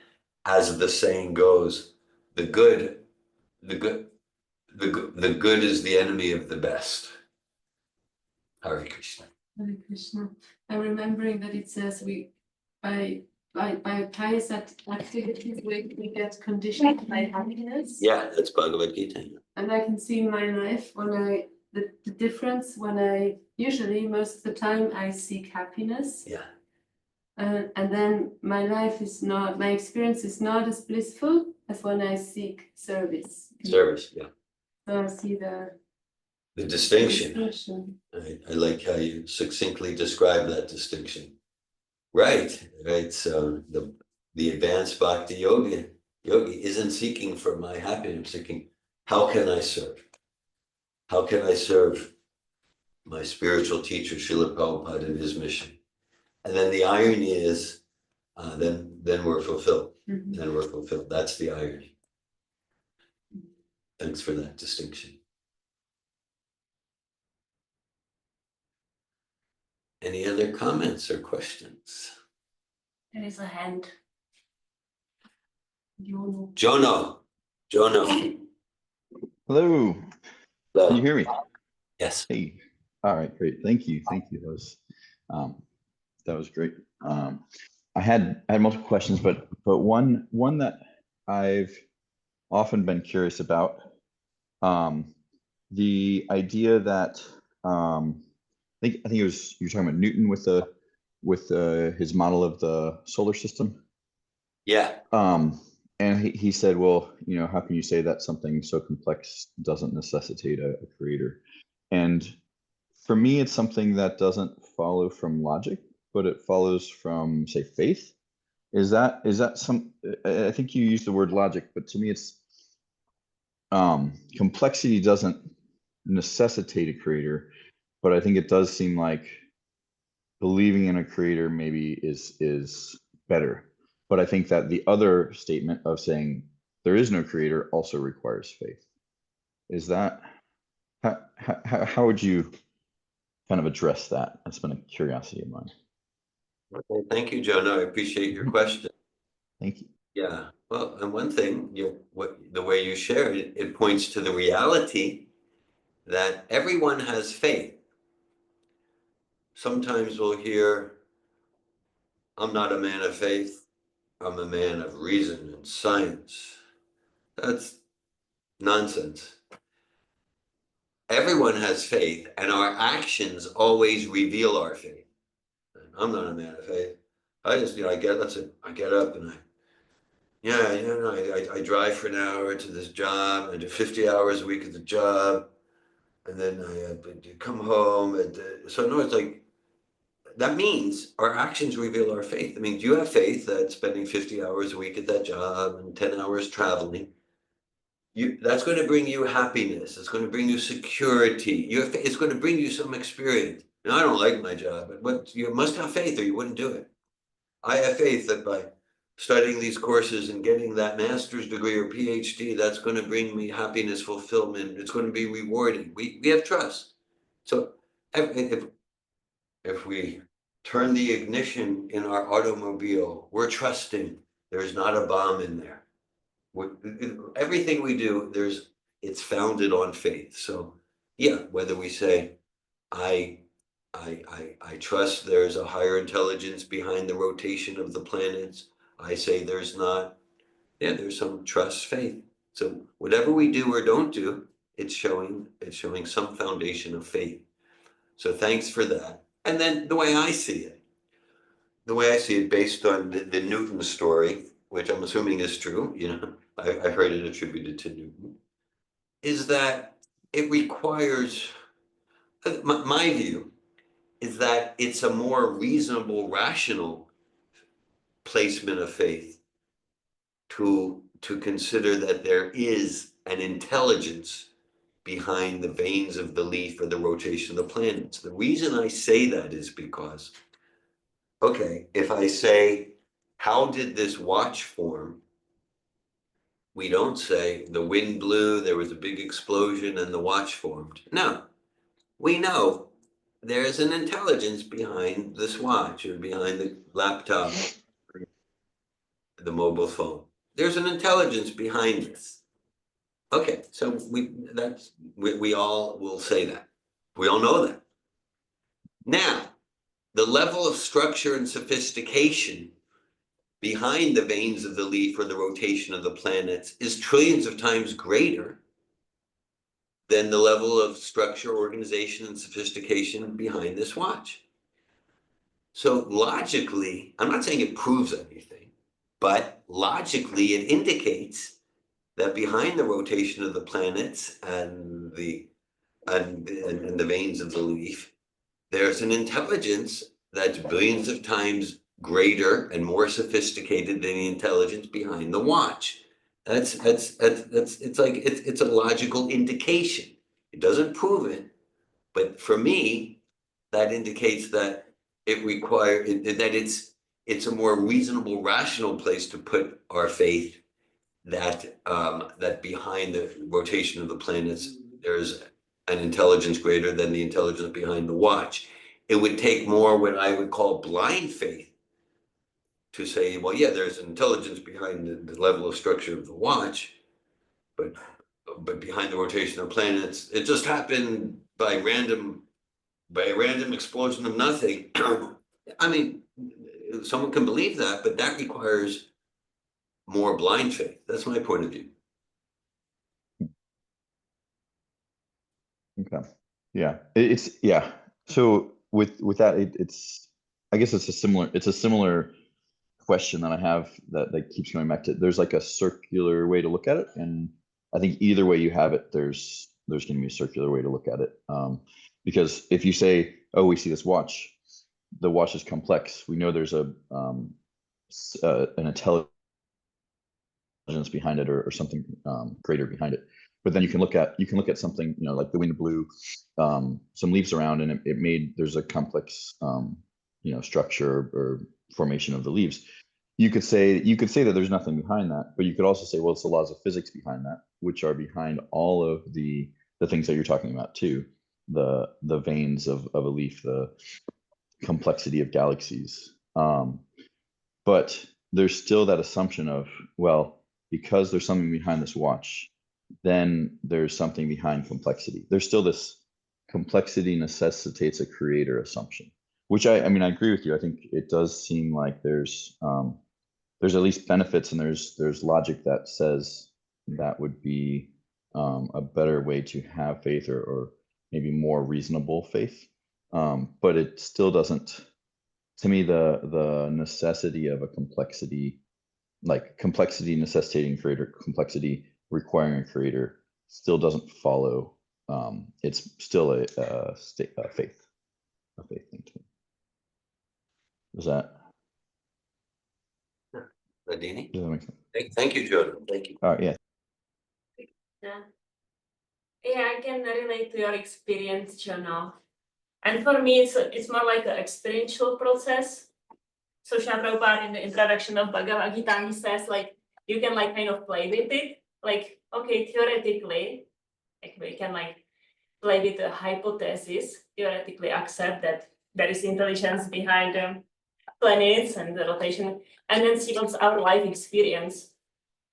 As the saying goes, the good is the enemy of the best. Hare Krishna. Hare Krishna. I'm remembering that it says by pious activities we get conditioned by happiness. Yeah, that's Bhagavad Gita. And I can see in my life the difference when I usually most of the time I seek happiness. Yeah. And then my experience is not as blissful as when I seek service. Service, yeah. So I see the distinction. I like how you succinctly describe that distinction. Right. So the advanced bhakti yogi isn't seeking for my happiness, seeking how can I serve? How can I serve my spiritual teacher, Srila Prabhupada, in his mission? And then the irony is, then we're fulfilled. Mm-hmm. Then we're fulfilled. That's the irony. Thanks for that distinction. Any other comments or questions? There is a hand. Jono. Hello. Can you hear me? Yes. Hey. All right, great. Thank you. That was great. I had multiple questions, but one that I've often been curious about, the idea that I think it was you're talking about Newton with his model of the solar system. Yeah. And he said, well, how can you say that something so complex doesn't necessitate a creator? And for me, it's something that doesn't follow from logic, but it follows from, say, faith. Is that some? I think you used the word logic, but to me, it's complexity doesn't necessitate a creator, but I think it does seem like believing in a creator maybe is better. But I think that the other statement of saying there is no creator also requires faith. Is that how would you kind of address that? That's been a curiosity of mine. Okay, thank you, Jono. I appreciate your question. Thank you. Yeah. Well, and one thing, the way you share it, it points to the reality that everyone has faith. Sometimes we'll hear, I'm not a man of faith, I'm a man of reason and science. That's nonsense. everyone has faith, and our actions always reveal our faith. I'm not a man of faith. I just, I get up and I drive for an hour to this job. I do 50 hours a week at the job, and then I come home. And so no, it's like, that means our actions reveal our faith. I mean, do you have faith that spending 50 hours a week at that job and 10 hours traveling, that's going to bring you happiness. It's going to bring you security. It's going to bring you some experience. And I don't like my job, but you must have faith or you wouldn't do it. I have faith that by studying these courses and getting that master's degree or PhD, that's going to bring me happiness, fulfillment. It's going to be rewarding. We have trust. So if we turn the ignition in our automobile, we're trusting there's not a bomb in there. Everything we do, it's founded on faith. So yeah, whether we say, I trust there's a higher intelligence behind the rotation of the planets. I say there's not. Yeah, there's some trust, faith. So whatever we do or don't do, it's showing some foundation of faith. So thanks for that. And then the way I see it based on the Newton story, which I'm assuming is true, I've heard it attributed to Newton, is that it requires, my view is that it's a more reasonable, rational placement of faith to consider that there is an intelligence behind the veins of the leaf or the rotation of the planets. The reason I say that is because, okay, if I say, how did this watch form? We don't say the wind blew, there was a big explosion and the watch formed. No, we know there's an intelligence behind this watch or behind the laptop, the mobile phone. There's an intelligence behind this. Okay, so we all will say that. We all know that. Now, the level of structure and sophistication behind the veins of the leaf or the rotation of the planets is trillions of times greater than the level of structure, organization, and sophistication behind this watch. So logically, I'm not saying it proves anything, but logically it indicates that behind the rotation of the planets and the veins of the leaf, there's an intelligence that's billions of times greater and more sophisticated than the intelligence behind the watch. It's a logical indication. It doesn't prove it, but for me, that indicates that it's a more reasonable, rational place to put our faith that behind the rotation of the planets, there's an intelligence greater than the intelligence behind the watch. It would take more what I would call blind faith to say, well, yeah, there's an intelligence behind the level of structure of the watch, but behind the rotation of planets, it just happened by a random explosion of nothing. I mean, someone can believe that, but that requires more blind faith. That's my point of view. Okay. Yeah. Yeah. So with that, it's I guess it's a similar question that I have that keeps going back to. There's like a circular way to look at it, and I think either way you have it, there's going to be a circular way to look at it. Because if you say, oh, we see this watch, the watch is complex. We know there's an intelligence behind it or something greater behind it. But then you can look at something, like the wind blew some leaves around, and there's a complex structure or formation of the leaves. You could say that there's nothing behind that, but you could also say, well, it's the laws of physics behind that, which are behind all of the things that you're talking about too, the veins of a leaf, the complexity of galaxies. But there's still that assumption of, well, because there's something behind this watch, then there's something behind complexity. There's still this complexity necessitates a creator assumption, which I mean, I agree with you. I think it does seem like there's at least benefits, and there's logic that says that would be a better way to have faith or maybe more reasonable faith. But it still doesn't, to me, the necessity of a complexity, like complexity necessitating creator, complexity requiring a creator, still doesn't follow. It's still a faith thing to me. Does that Ladini? make sense? Thank you, Jordan. Thank you. All right, yeah. Yeah. Yeah, I can relate to your experience, Jono. And for me, it's more like an experiential process. So Srila Prabhupada in the introduction of Bhagavad Gita, he says like you can like kind of play with it. Like, okay, theoretically, like we can like play with a hypothesis, theoretically accept that there is intelligence behind the planets and the rotation, and then see what's our life experience.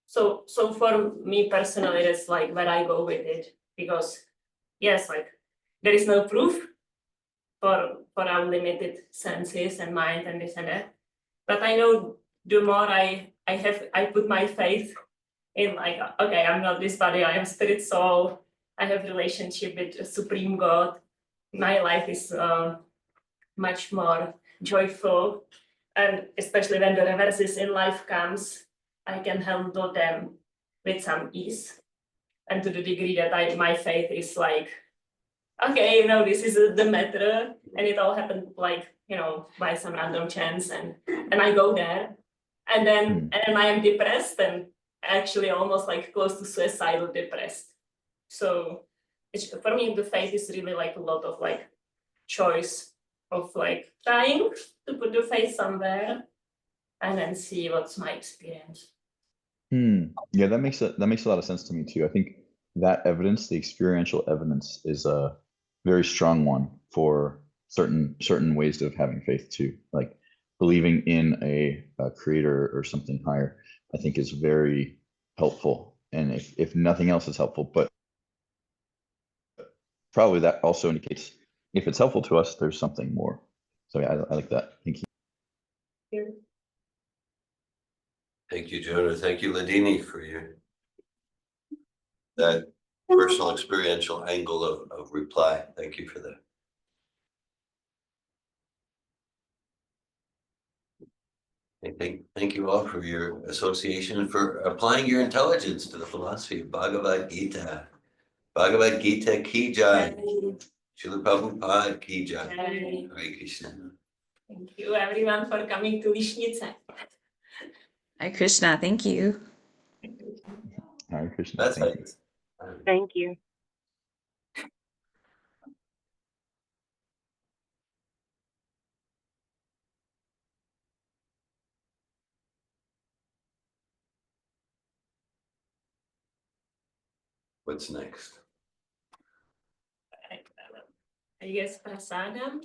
So for me personally, that's like where I go with it, because yes, like there is no proof for our limited senses and mind and this and that. But I know the more I put my faith in, like, okay, I'm not this body, I am spirit soul, I have relationship with the Supreme God. My life is much more joyful, and especially when the reverses in life comes, I can handle them with some ease. And to the degree that my faith is like, okay, this is the matter, and it all happened like, by some random chance, and I go there, and then I am depressed, and actually almost like close to suicidal depressed. So for me, the faith is really like a lot of like choice of like trying to put the faith somewhere and then see what's my experience. Yeah, that makes a lot of sense to me too. I think that evidence, the experiential evidence, is a very strong one for certain ways of having faith too. Like believing in a creator or something higher, I think is very helpful. And if nothing else is helpful, but probably that also indicates if it's helpful to us, there's something more. So yeah, I like that. Thank you. Thank you, Jonah. Thank you, Ladini, for that personal experiential angle of reply. Thank you for that. Thank you all for your association and for applying your intelligence to the philosophy of Bhagavad Gita. Bhagavad Gita ki jai. Srila Prabhupada ki jai. Hare Krishna. Thank you everyone for coming to Lisnice. Hare Krishna, thank you. Hare Krishna. That's Thank you. Thank you. What's next? I guess prasadam.